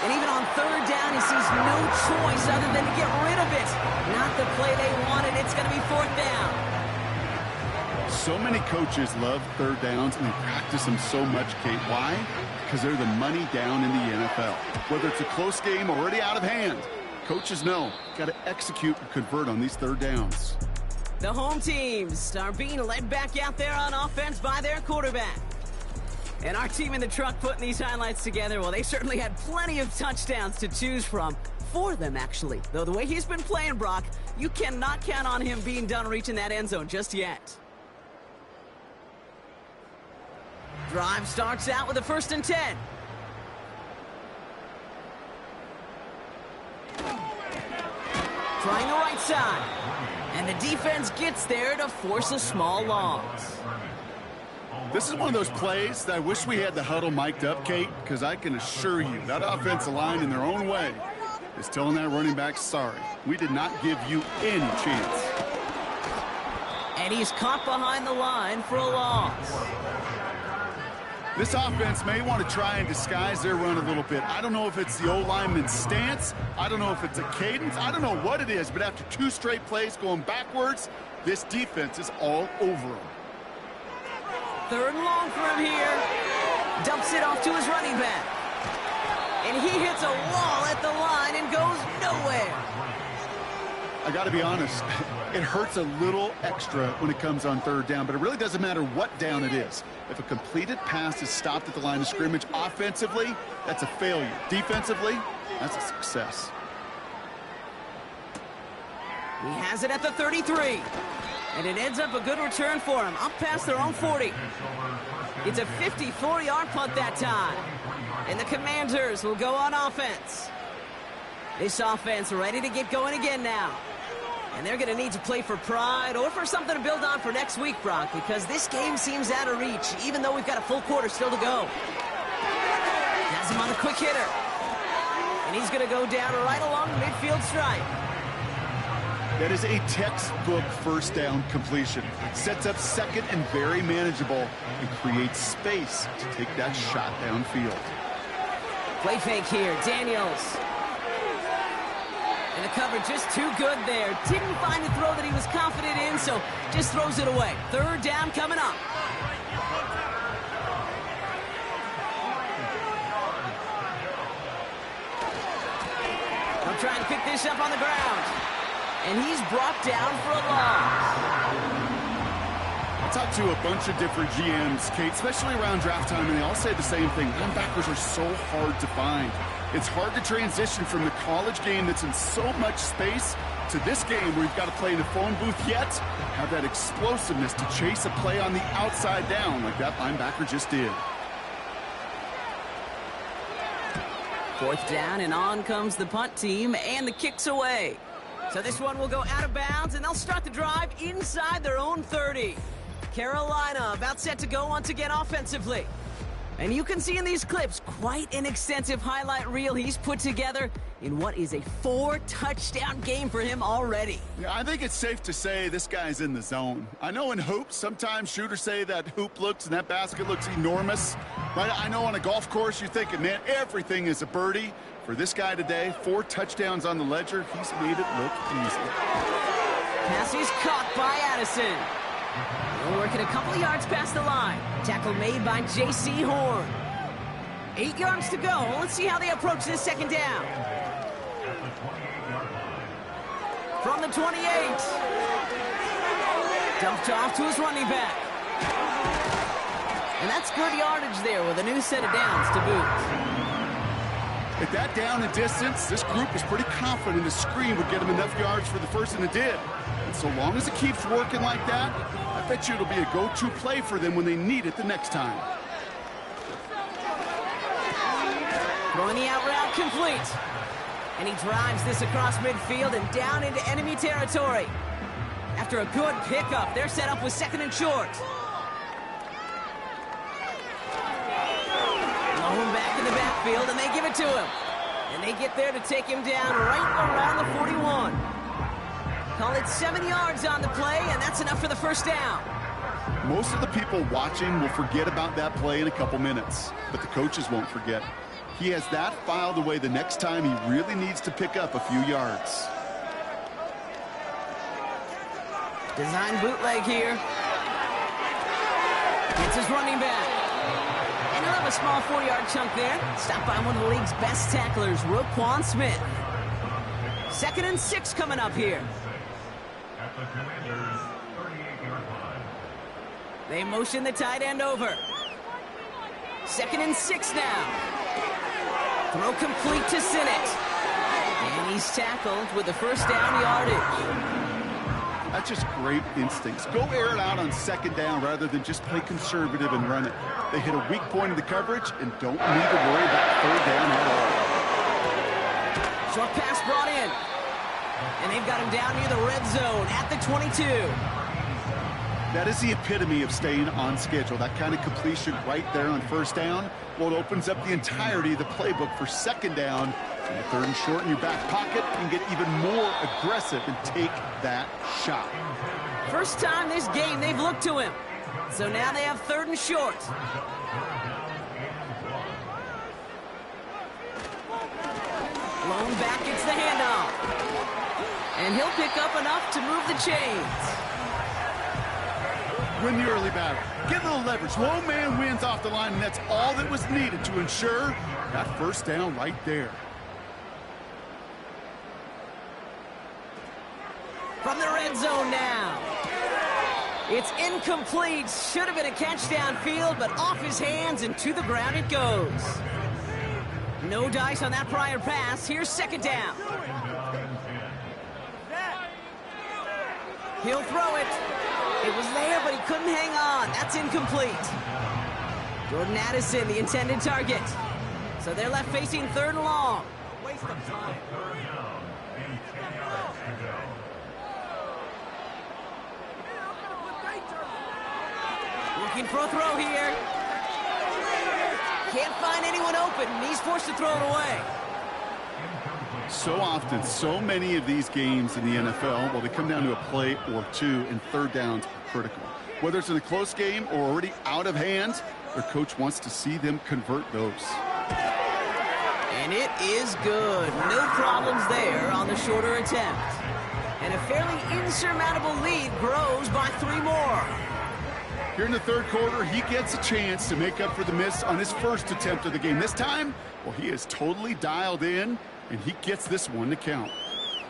And even on 3rd down, he sees no choice other than to get rid of it. Not the play they wanted. It's going to be 4th down. So many coaches love 3rd downs, and they practice them so much, Kate. Why? Because they're the money down in the NFL. Whether it's a close game or already out of hand, coaches know got to execute and convert on these 3rd downs. The home teams are being led back out there on offense by their quarterback. And our team in the truck putting these highlights together, well, they certainly had plenty of touchdowns to choose from. 4 of them, actually. Though the way he's been playing, Brock, you cannot count on him being done reaching that end zone just yet. Drive starts out with a 1st and 10. Trying the right side. And the defense gets there to force a small loss. This is one of those plays that I wish we had the huddle mic'd up, Kate, because I can assure you that offensive line in their own way is telling that running back, sorry, we did not give you any chance. And he's caught behind the line for a loss. This offense may want to try and disguise their run a little bit. I don't know if it's the old lineman's stance. I don't know if it's a cadence. I don't know what it is, but after 2 straight plays going backwards, this defense is all over them. 3rd and long for him here. Dumps it off to his running back. And he hits a wall at the line and goes nowhere. I got to be honest, it hurts a little extra when it comes on 3rd down, but it really doesn't matter what down it is. If a completed pass is stopped at the line of scrimmage offensively, that's a failure. Defensively, that's a success. He has it at the 33. And it ends up a good return for him, up past their own 40. It's a 54-yard punt that time. And the Commanders will go on offense. This offense ready to get going again now. And they're going to need to play for pride or for something to build on for next week, Brock, because this game seems out of reach, even though we've got a full quarter still to go. Has him on the quick hitter. And he's going to go down right along the midfield stripe. That is a textbook 1st down completion. Sets up 2nd and very manageable and creates space to take that shot downfield. Play fake here, Daniels. And the cover just too good there. Didn't find a throw that he was confident in, so just throws it away. 3rd down coming up. I'm trying to pick this up on the ground. And he's brought down for a loss. I talked to a bunch of different GMs, Kate, especially around draft time, and they all say the same thing. Linebackers are so hard to find. It's hard to transition from the college game that's in so much space to this game where you've got to play in the phone booth yet, have that explosiveness to chase a play on the outside down like that linebacker just did. Fourth down, and on comes the punt team, and the kick's away. So this one will go out of bounds, and they'll start the drive inside their own 30. Carolina about set to go once again offensively. And you can see in these clips quite an extensive highlight reel he's put together in what is a 4-touchdown game for him already. Yeah, I think it's safe to say this guy's in the zone. I know in hoops, sometimes shooters say that hoop looks and that basket looks enormous. Right? I know on a golf course you're thinking, man, everything is a birdie. For this guy today, 4 touchdowns on the ledger. He's made it look easy. Pass is caught by Addison. They'll work it a couple of yards past the line. Tackle made by J.C. Horn. 8 yards to go. Let's see how they approach this second down. From the 28. Dumped off to his running back. And that's good yardage there with a new set of downs to boot. At that down and distance, this group was pretty confident the screen would get him enough yards for the first, and it did. And so long as it keeps working like that, I bet you it'll be a go-to play for them when they need it the next time. Throwing the out route complete. And he drives this across midfield and down into enemy territory. After a good pickup, they're set up with 2nd and short. Low back in the backfield, and they give it to him. And they get there to take him down right around the 41. Call it 7 yards on the play, and that's enough for the first down. Most of the people watching will forget about that play in a couple minutes, but the coaches won't forget. He has that filed away the next time he really needs to pick up a few yards. Design bootleg here. It's his running back. And he'll have a small 4-yard chunk there. Stopped by one of the league's best tacklers, Roquan Smith. 2nd and 6 coming up here. At the Commanders' 38-yard line. They motion the tight end over. 2nd and 6 now. Throw complete to Sinnott. And he's tackled with the first down yardage. That's just great instincts. Go air it out on 2nd down rather than just play conservative and run it. They hit a weak point in the coverage and don't need to worry about 3rd down at all. Short pass brought in. And they've got him down near the red zone at the 22. That is the epitome of staying on schedule. That kind of completion right there on 1st down. Well, it opens up the entirety of the playbook for 2nd down. And 3rd and short in your back pocket and get even more aggressive and take that shot. First time this game they've looked to him. So now they have 3rd and short. Lone back gets the handoff. And he'll pick up enough to move the chains. Win the early battle. Get a little leverage. Low man wins off the line, and that's all that was needed to ensure that 1st down right there. From the red zone now. It's incomplete. Should have been a catch downfield, but off his hands and to the ground it goes. No dice on that prior pass. Here's 2nd down. He'll throw it. It was there, but he couldn't hang on. That's incomplete. Jordan Addison, the intended target. So they're left facing 3rd and long. Waste of time. Looking for a throw here. Can't find anyone open, and he's forced to throw it away. So often, so many of these games in the NFL, well, they come down to a play or two, and 3rd downs are critical. Whether it's in a close game or already out of hand, their coach wants to see them convert those. And it is good. No problems there on the shorter attempt. And a fairly insurmountable lead grows by 3 more. Here in the 3rd quarter, he gets a chance to make up for the miss on his 1st attempt of the game. This time, well, he is totally dialed in, and he gets this one to count.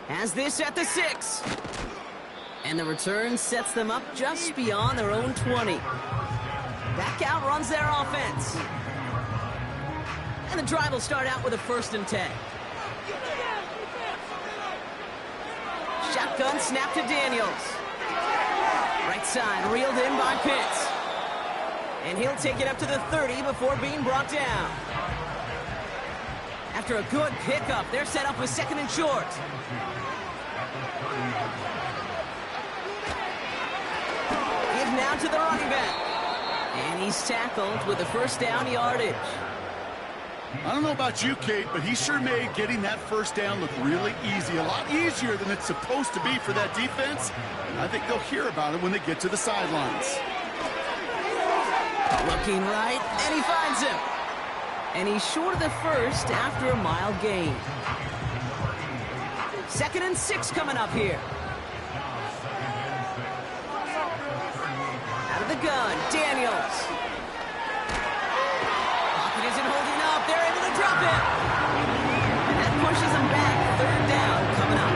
Has this at the 6. And the return sets them up just beyond their own 20. Back out runs their offense. And the drive will start out with a 1st and 10. Shotgun snap to Daniels. Right side reeled in by Pitts. And he'll take it up to the 30 before being brought down. After a good pickup, they're set up with 2nd and short. Give now to the running back. And he's tackled with a 1st down yardage. I don't know about you, Kate, but he sure made getting that 1st down look really easy. A lot easier than it's supposed to be for that defense. And I think they'll hear about it when they get to the sidelines. Looking right, and he finds him. And he's short of the 1st after a mild gain. 2nd and 6 coming up here. Out of the gun, Daniels. Pocket isn't holding up. They're able to drop it. And that pushes them back. 3rd down coming up.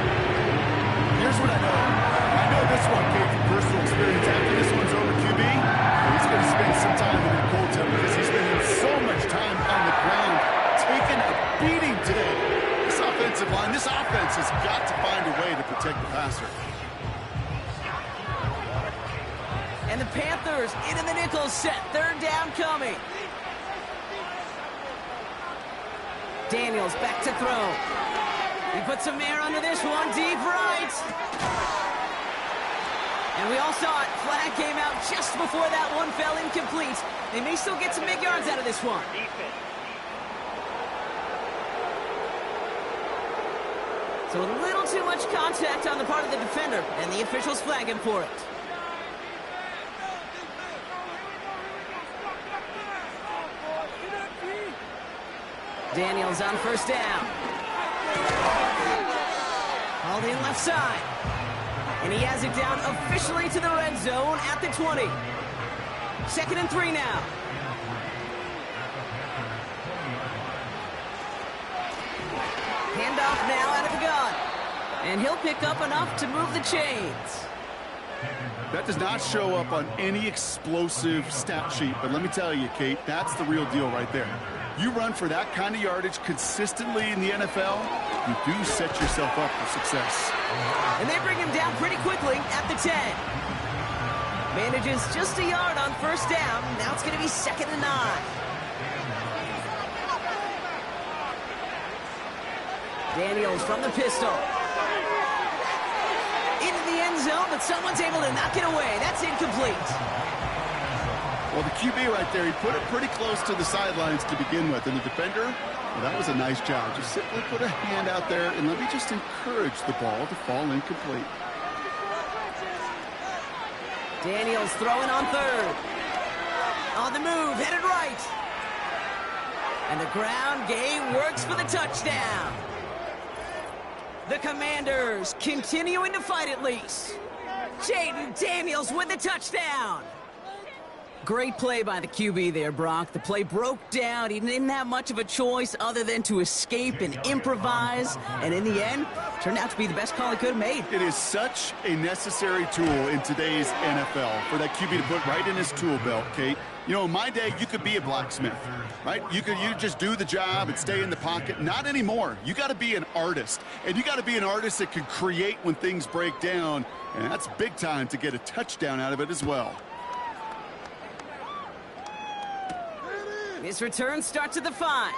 Here's what I know. I know this one, Kate, from personal experience. After this one's over, QB, he's going to spend some time in that cold tub because he's spending so much time on the ground, taking a beating today. This offensive line, this offense has got to find a way to protect the passer. And the Panthers into the nickel set. 3rd down coming. Daniels back to throw. He puts some air under this one. Deep right. And we all saw it. Flag came out just before that one fell incomplete. They may still get some big yards out of this one. So a little too much contact on the part of the defender, and the officials flag him for it. Daniels on 1st down. Hauled in left side. And he has it down officially to the red zone at the 20. 2nd and 3 now. Handoff now out of the gun. And he'll pick up enough to move the chains. That does not show up on any explosive stat sheet, but let me tell you, Kate, that's the real deal right there. You run for that kind of yardage consistently in the NFL, you do set yourself up for success. And they bring him down pretty quickly at the 10. Manages just a yard on 1st down. Now it's going to be 2nd and 9. Daniels from the pistol. Into the end zone, but someone's able to knock it away. That's incomplete. Well, the QB right there, he put it pretty close to the sidelines to begin with. And the defender, well, that was a nice job. Just simply put a hand out there and let me just encourage the ball to fall incomplete. Daniels throwing on 3rd. On the move, headed right. And the ground game works for the touchdown. The Commanders continuing to fight at least. Jaden Daniels with the touchdown. Great play by the QB there, Brock. The play broke down. He didn't have much of a choice other than to escape and improvise. And in the end, turned out to be the best call he could have made. It is such a necessary tool in today's NFL for that QB to put right in his tool belt, Kate. You know, in my day, you could be a blacksmith, right? You just do the job and stay in the pocket. Not anymore. You got to be an artist. And you got to be an artist that can create when things break down. And that's big time to get a touchdown out of it as well. His return starts at the 5.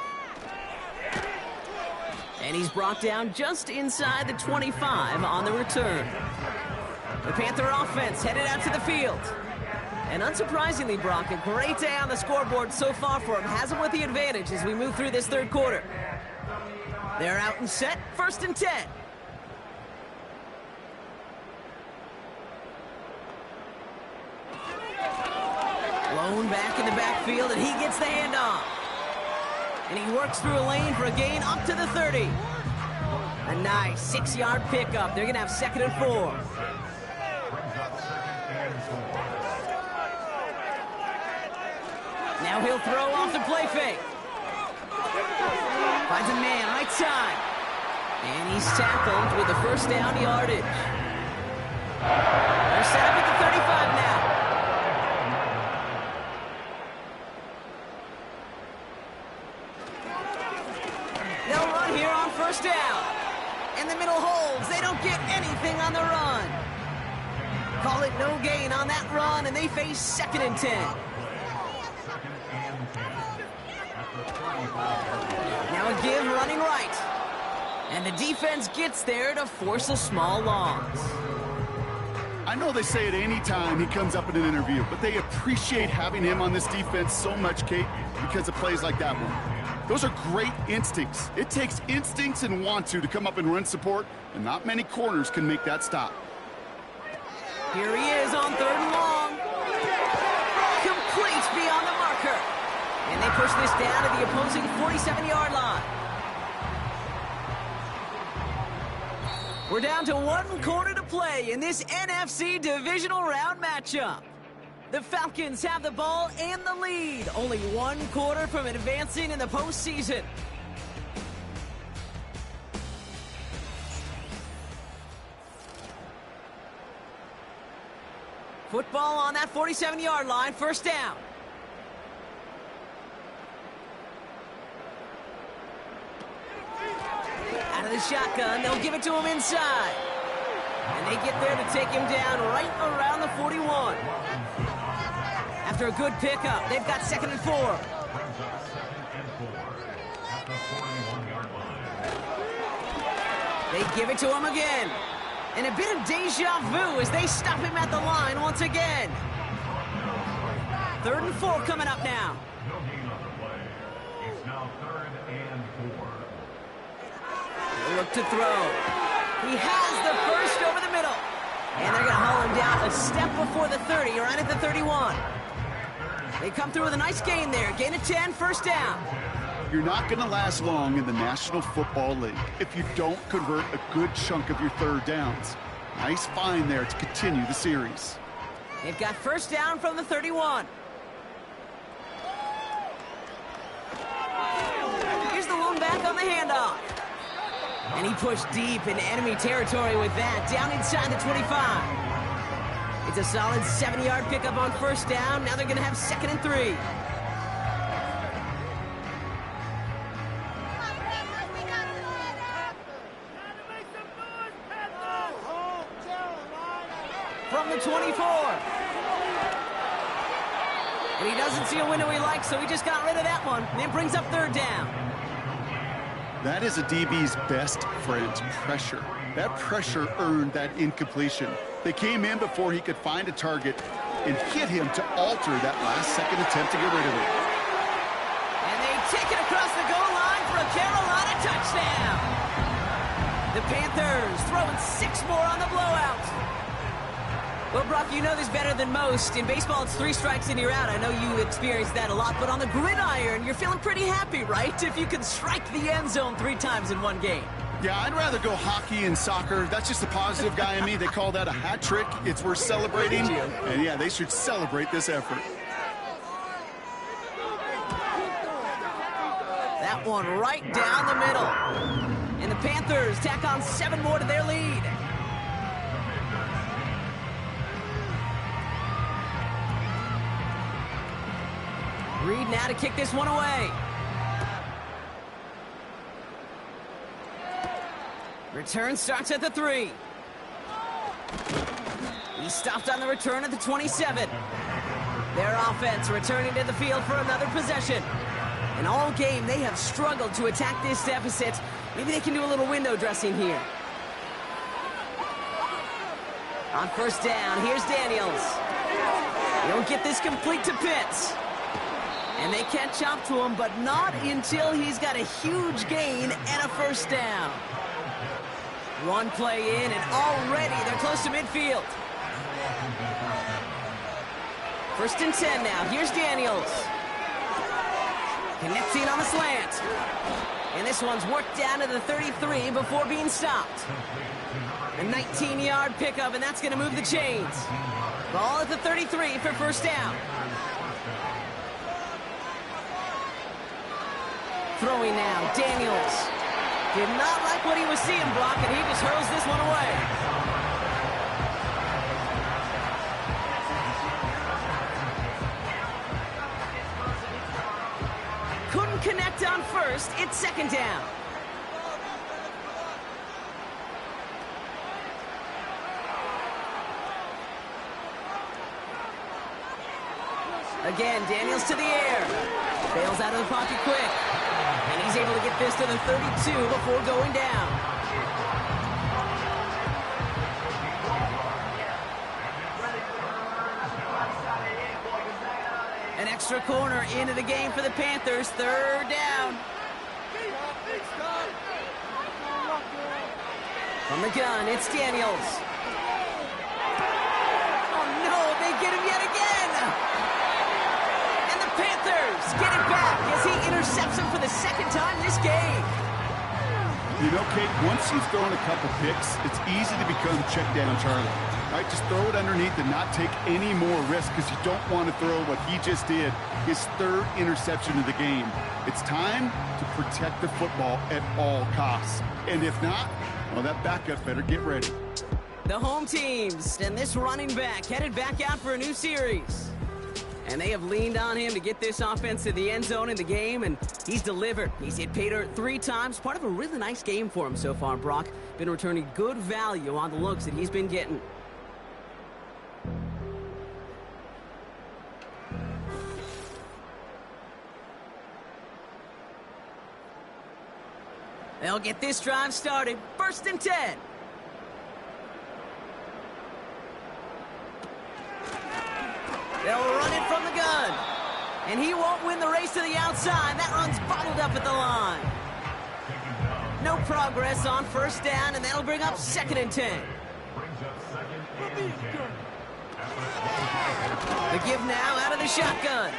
And he's brought down just inside the 25 on the return. The Panther offense headed out to the field. And unsurprisingly, Brock, a great day on the scoreboard so far for him. Has him with the advantage as we move through this 3rd quarter. They're out and set, 1st and 10. Blown back in the backfield, and he gets the handoff. And he works through a lane for a gain up to the 30. A nice 6-yard pickup. They're going to have 2nd and 4. Now he'll throw off the play fake. Finds a man right side. And he's tackled with the 1st down yardage. They're set up at the 35 now. They'll run here on 1st down. And the middle holds. They don't get anything on the run. Call it no gain on that run, and they face 2nd and 10. Now a give running right. And the defense gets there to force a small loss. I know they say it any time he comes up in an interview, but they appreciate having him on this defense so much, Kate, because of plays like that one. Those are great instincts. It takes instincts and want to come up and run support, and not many corners can make that stop. Here he is on 3rd and long. Complete beyond the marker. And they push this down to the opposing 47-yard line. We're down to 1 quarter to play in this NFC Divisional Round matchup. The Falcons have the ball and the lead. Only 1 quarter from advancing in the postseason. Football on that 47-yard line, 1st down. Out of the shotgun, they'll give it to him inside. And they get there to take him down right around the 41. After a good pickup, they've got 2nd and 4. They give it to him again. And a bit of deja vu as they stop him at the line once again. 3rd and 4 coming up now. No gain on the play. It's now 3rd and 4. They look to throw. He has the first over the middle. And they're going to haul him down a step before the 30, right at the 31. They come through with a nice gain there. Gain of 10, 1st down. You're not going to last long in the National Football League if you don't convert a good chunk of your 3rd downs. Nice find there to continue the series. They've got 1st down from the 31. Here's the lone back on the handoff. And he pushed deep into enemy territory with that, down inside the 25. It's a solid 7-yard pickup on 1st down. Now they're going to have 2nd and 3. From the 24. And he doesn't see a window he likes, so he just got rid of that one. And it brings up 3rd down. That is a DB's best friend, pressure. That pressure earned that incompletion. They came in before he could find a target and hit him to alter that last-second attempt to get rid of it. And they take it across the goal line for a Carolina touchdown. The Panthers throwing 6 more on the blowout. Well, Brock, you know this better than most. In baseball, it's 3 strikes and you're out. I know you experienced that a lot, but on the gridiron, you're feeling pretty happy, right? If you can strike the end zone 3 times in one game. Yeah, I'd rather go hockey and soccer. That's just the positive guy in me. They call that a hat trick. It's worth celebrating. And yeah, they should celebrate this effort. That one right down the middle. And the Panthers tack on 7 more to their lead. Reed now to kick this one away. Return starts at the 3. He stopped on the return at the 27. Their offense returning to the field for another possession. And all game, they have struggled to attack this deficit. Maybe they can do a little window dressing here. On 1st down, here's Daniels. He'll get this complete to Pitts. And they catch up to him, but not until he's got a huge gain and a 1st down. One play in, and already they're close to midfield. 1st and 10 now. Here's Daniels. Connecting on the slant. And this one's worked down to the 33 before being stopped. A 19-yard pickup, and that's going to move the chains. Ball at the 33 for 1st down. Throwing now, Daniels. Did not like what he was seeing, Brock, and he just hurls this one away. Couldn't connect on 1st. It's 2nd down. Again, Daniels to the air. Bails out of the pocket quick. And he's able to get this to the 32 before going down. An extra corner into the game for the Panthers. Third down. From the gun, it's Daniels. Oh no, they get him yet again. And the Panthers get it back as he intercepts him for the second time this game. You know, Kate, once you've thrown a couple picks, it's easy to become check down Charlie. Right, just throw it underneath and not take any more risk because you don't want to throw what he just did, his third interception of the game. It's time to protect the football at all costs. And if not, well, that backup better get ready. The home teams and this running back headed back out for a new series. And they have leaned on him to get this offense to the end zone in the game, and he's delivered. He's hit pay dirt 3 times. Part of a really nice game for him so far, Brock. Been returning good value on the looks that he's been getting. They'll get this drive started. 1st and 10. They'll run it from the gun. And he won't win the race to the outside. That run's bottled up at the line. No progress on 1st down, and that'll bring up 2nd and 10. The give now out of the shotgun.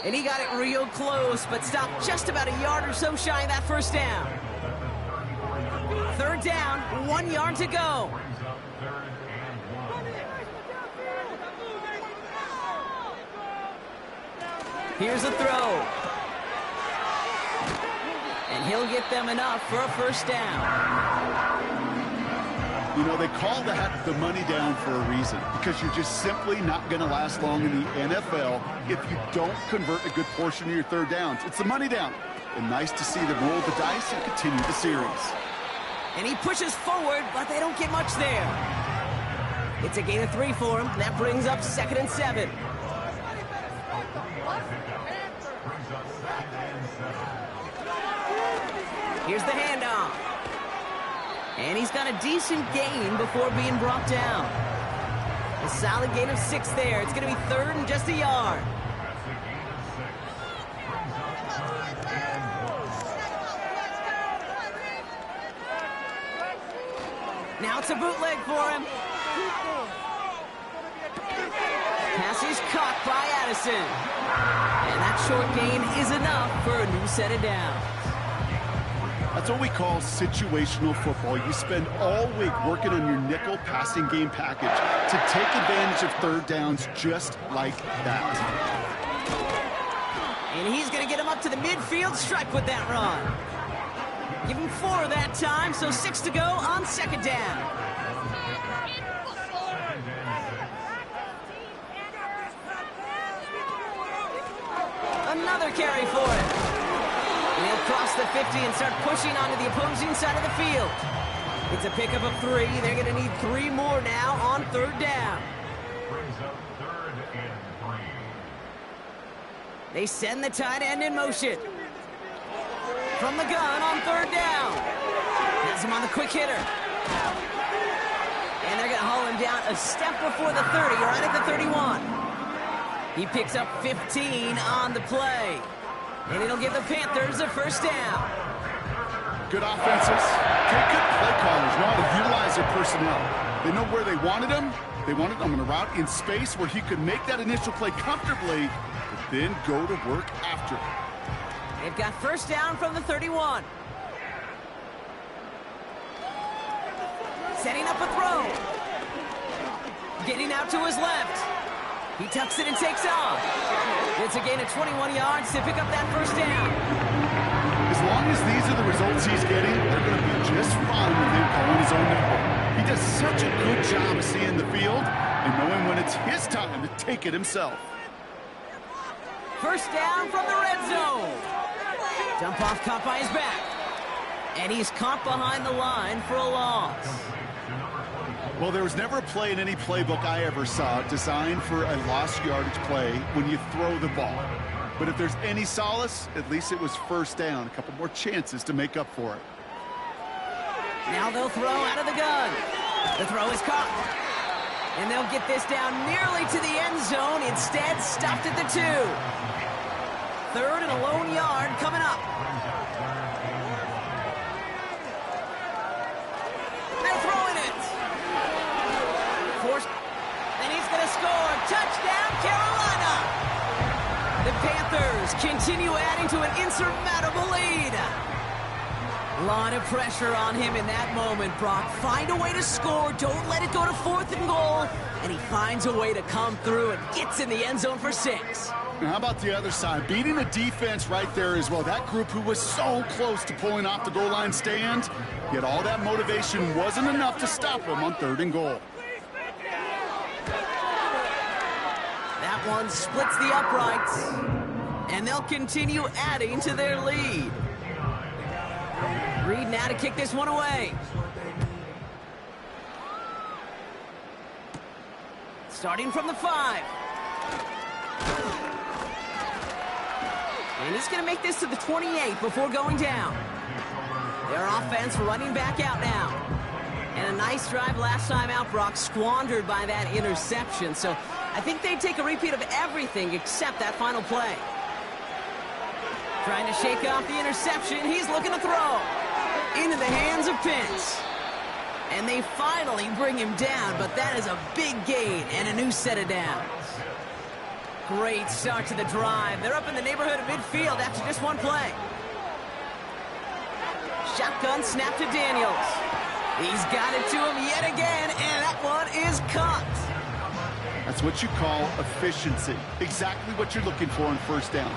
And he got it real close, but stopped just about a yard or so shy of that 1st down. 3rd down, 1 yard to go. Here's a throw. And he'll get them enough for a 1st down. You know, they call that the money down for a reason, because you're just simply not going to last long in the NFL if you don't convert a good portion of your 3rd downs. It's the money down. And nice to see them roll the dice and continue the series. And he pushes forward, but they don't get much there. It's a gain of 3 for him. That brings up 2nd and 7. Here's the handoff. And he's got a decent gain before being brought down. A solid gain of 6 there. It's going to be 3rd and just a yard. Now it's a bootleg for him. Pass is caught by Addison. And that short gain is enough for a new set of downs. That's what we call situational football. You spend all week working on your nickel passing game package to take advantage of 3rd downs just like that. And he's going to get him up to the midfield stripe with that run. Give him 4 that time, so 6 to go on 2nd down. Another carry for him. And he'll cross the 50 and start pushing onto the opposing side of the field. It's a pickup of 3. They're going to need 3 more now on 3rd down. Brings up 3rd and 3. They send the tight end in motion. From the gun on 3rd down. Has him on the quick hitter. And they're going to haul him down a step before the 30, right at the 31. He picks up 15 on the play. And it'll give the Panthers a 1st down. Good offenses. Good play callers know how to utilize their personnel. They know where they wanted him. They wanted him on a route in space where he could make that initial play comfortably, but then go to work after. They've got 1st down from the 31. Setting up a throw. Getting out to his left. He tucks it and takes off. It's a gain of 21 yards to pick up that 1st down. As long as these are the results he's getting, they're going to be just fine with him calling his own number. He does such a good job of seeing the field and knowing when it's his time to take it himself. 1st down from the red zone. Dump off caught by his back. And he's caught behind the line for a loss. Well, there was never a play in any playbook I ever saw designed for a lost yardage play when you throw the ball. But if there's any solace, at least it was first down. A couple more chances to make up for it. Now they'll throw out of the gun. The throw is caught. And they'll get this down nearly to the end zone. Instead, stopped at the 2. Third and a lone yard coming up. They're throwing it. Forced. And he's going to score. Touchdown, Carolina. The Panthers continue adding to an insurmountable lead. A lot of pressure on him in that moment, Brock. Find a way to score. Don't let it go to 4th and goal. And he finds a way to come through and gets in the end zone for 6. Now, how about the other side? Beating the defense right there as well. That group who was so close to pulling off the goal line stand, yet all that motivation wasn't enough to stop them on 3rd and goal. That one splits the uprights, and they'll continue adding to their lead. Reed now to kick this one away. Starting from the 5. And he's going to make this to the 28 before going down. Their offense running back out now. And a nice drive last time out, Brock, squandered by that interception. So I think they'd take a repeat of everything except that final play. Trying to shake off the interception. He's looking to throw. Into the hands of Pitts. And they finally bring him down, but that is a big gain and a new set of downs. Great start to the drive. They're up in the neighborhood of midfield after just one play. Shotgun snap to Daniels. He's got it to him yet again, and that one is caught. That's what you call efficiency. Exactly what you're looking for on 1st down.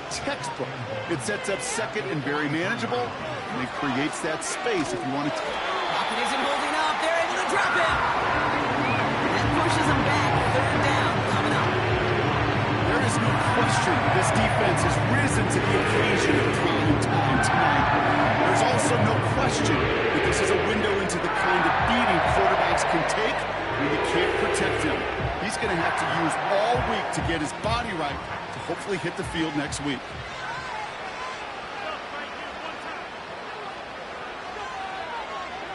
Textbook. It sets up 2nd and very manageable, and it creates that space if you want to. Pocket isn't holding up. They're able to drop him. That pushes him back. 3rd down coming up. There is no question this defense has risen to the occasion of prime time tonight. There's also no question that this is a window into the kind of beating quarterbacks can take when you can't protect him. He's going to have to use all week to get his body right to hopefully hit the field next week.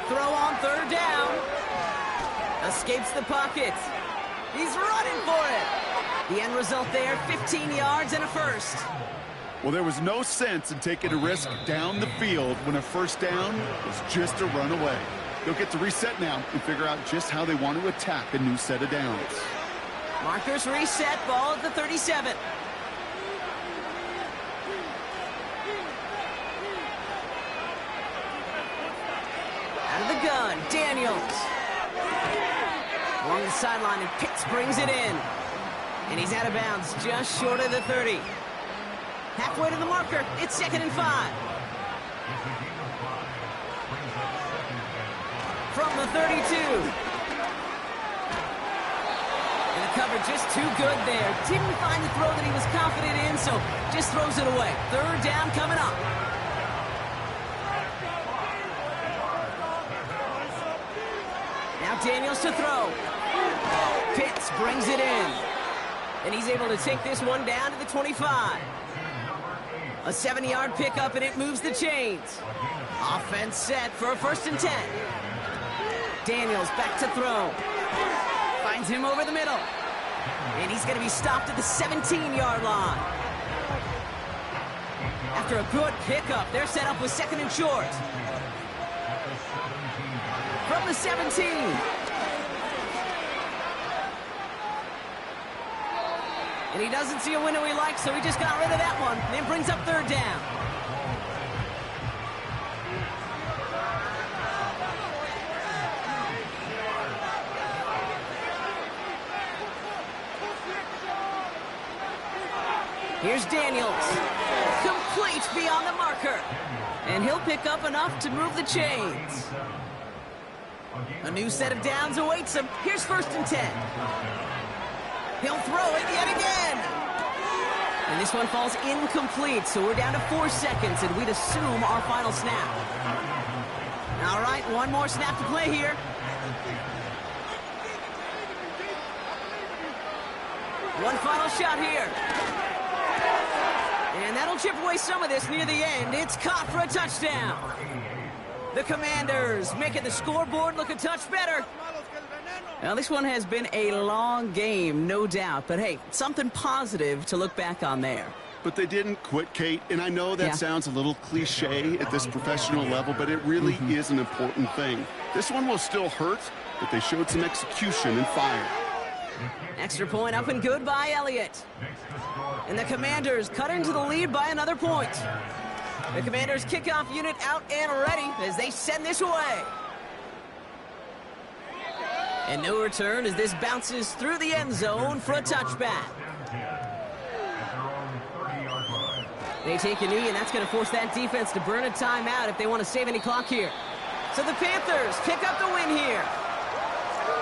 Throw on 3rd down. Escapes the pocket. He's running for it. The end result there, 15 yards and a 1st. Well, there was no sense in taking a risk down the field when a 1st down was just a run away. They'll get to reset now and figure out just how they want to attack a new set of downs. Markers reset, ball at the 37. Out of the gun, Daniels. Along the sideline, and Pitts brings it in. And he's out of bounds, just short of the 30. Halfway to the marker, it's 2nd and 5. From the 32. And the cover just too good there. Didn't find the throw that he was confident in, so just throws it away. 3rd down coming up. Now Daniels to throw. Pitts brings it in. And he's able to take this one down to the 25. A 70-yard pickup, and it moves the chains. Offense set for a 1st and 10. Daniels back to throw. Finds him over the middle. And he's going to be stopped at the 17-yard line. After a good pickup, they're set up with 2nd and short. From the 17. And he doesn't see a window he likes, so he just got rid of that one. Then brings up 3rd down. Here's Daniels. Complete beyond the marker. And he'll pick up enough to move the chains. A new set of downs awaits him. Here's 1st and 10. He'll throw it yet again. And this one falls incomplete, so we're down to 4 seconds, and we'd assume our final snap. All right, one more snap to play here. One final shot here. And that'll chip away some of this near the end. It's caught for a touchdown. The Commanders making the scoreboard look a touch better. Now, this one has been a long game, no doubt. But, hey, something positive to look back on there. But they didn't quit, Kate. And I know that sounds a little cliche at this professional level, but it really is an important thing. This one will still hurt, but they showed some execution and fire. Extra point up and good by Elliott. And the Commanders cut into the lead by another point. The Commanders kickoff unit out and ready as they send this away. And no return as this bounces through the end zone for a touchback. They take a knee, and that's going to force that defense to burn a timeout if they want to save any clock here. So the Panthers pick up the win here.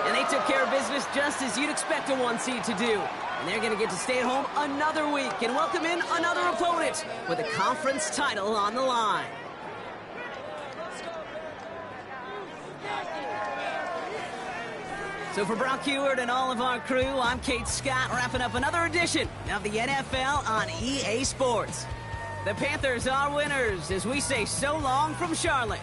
And they took care of business just as you'd expect a 1 seed to do. And they're going to get to stay at home another week and welcome in another opponent with a conference title on the line. So for Brock Heward and all of our crew, I'm Kate Scott, wrapping up another edition of the NFL on EA Sports. The Panthers are winners as we say so long from Charlotte.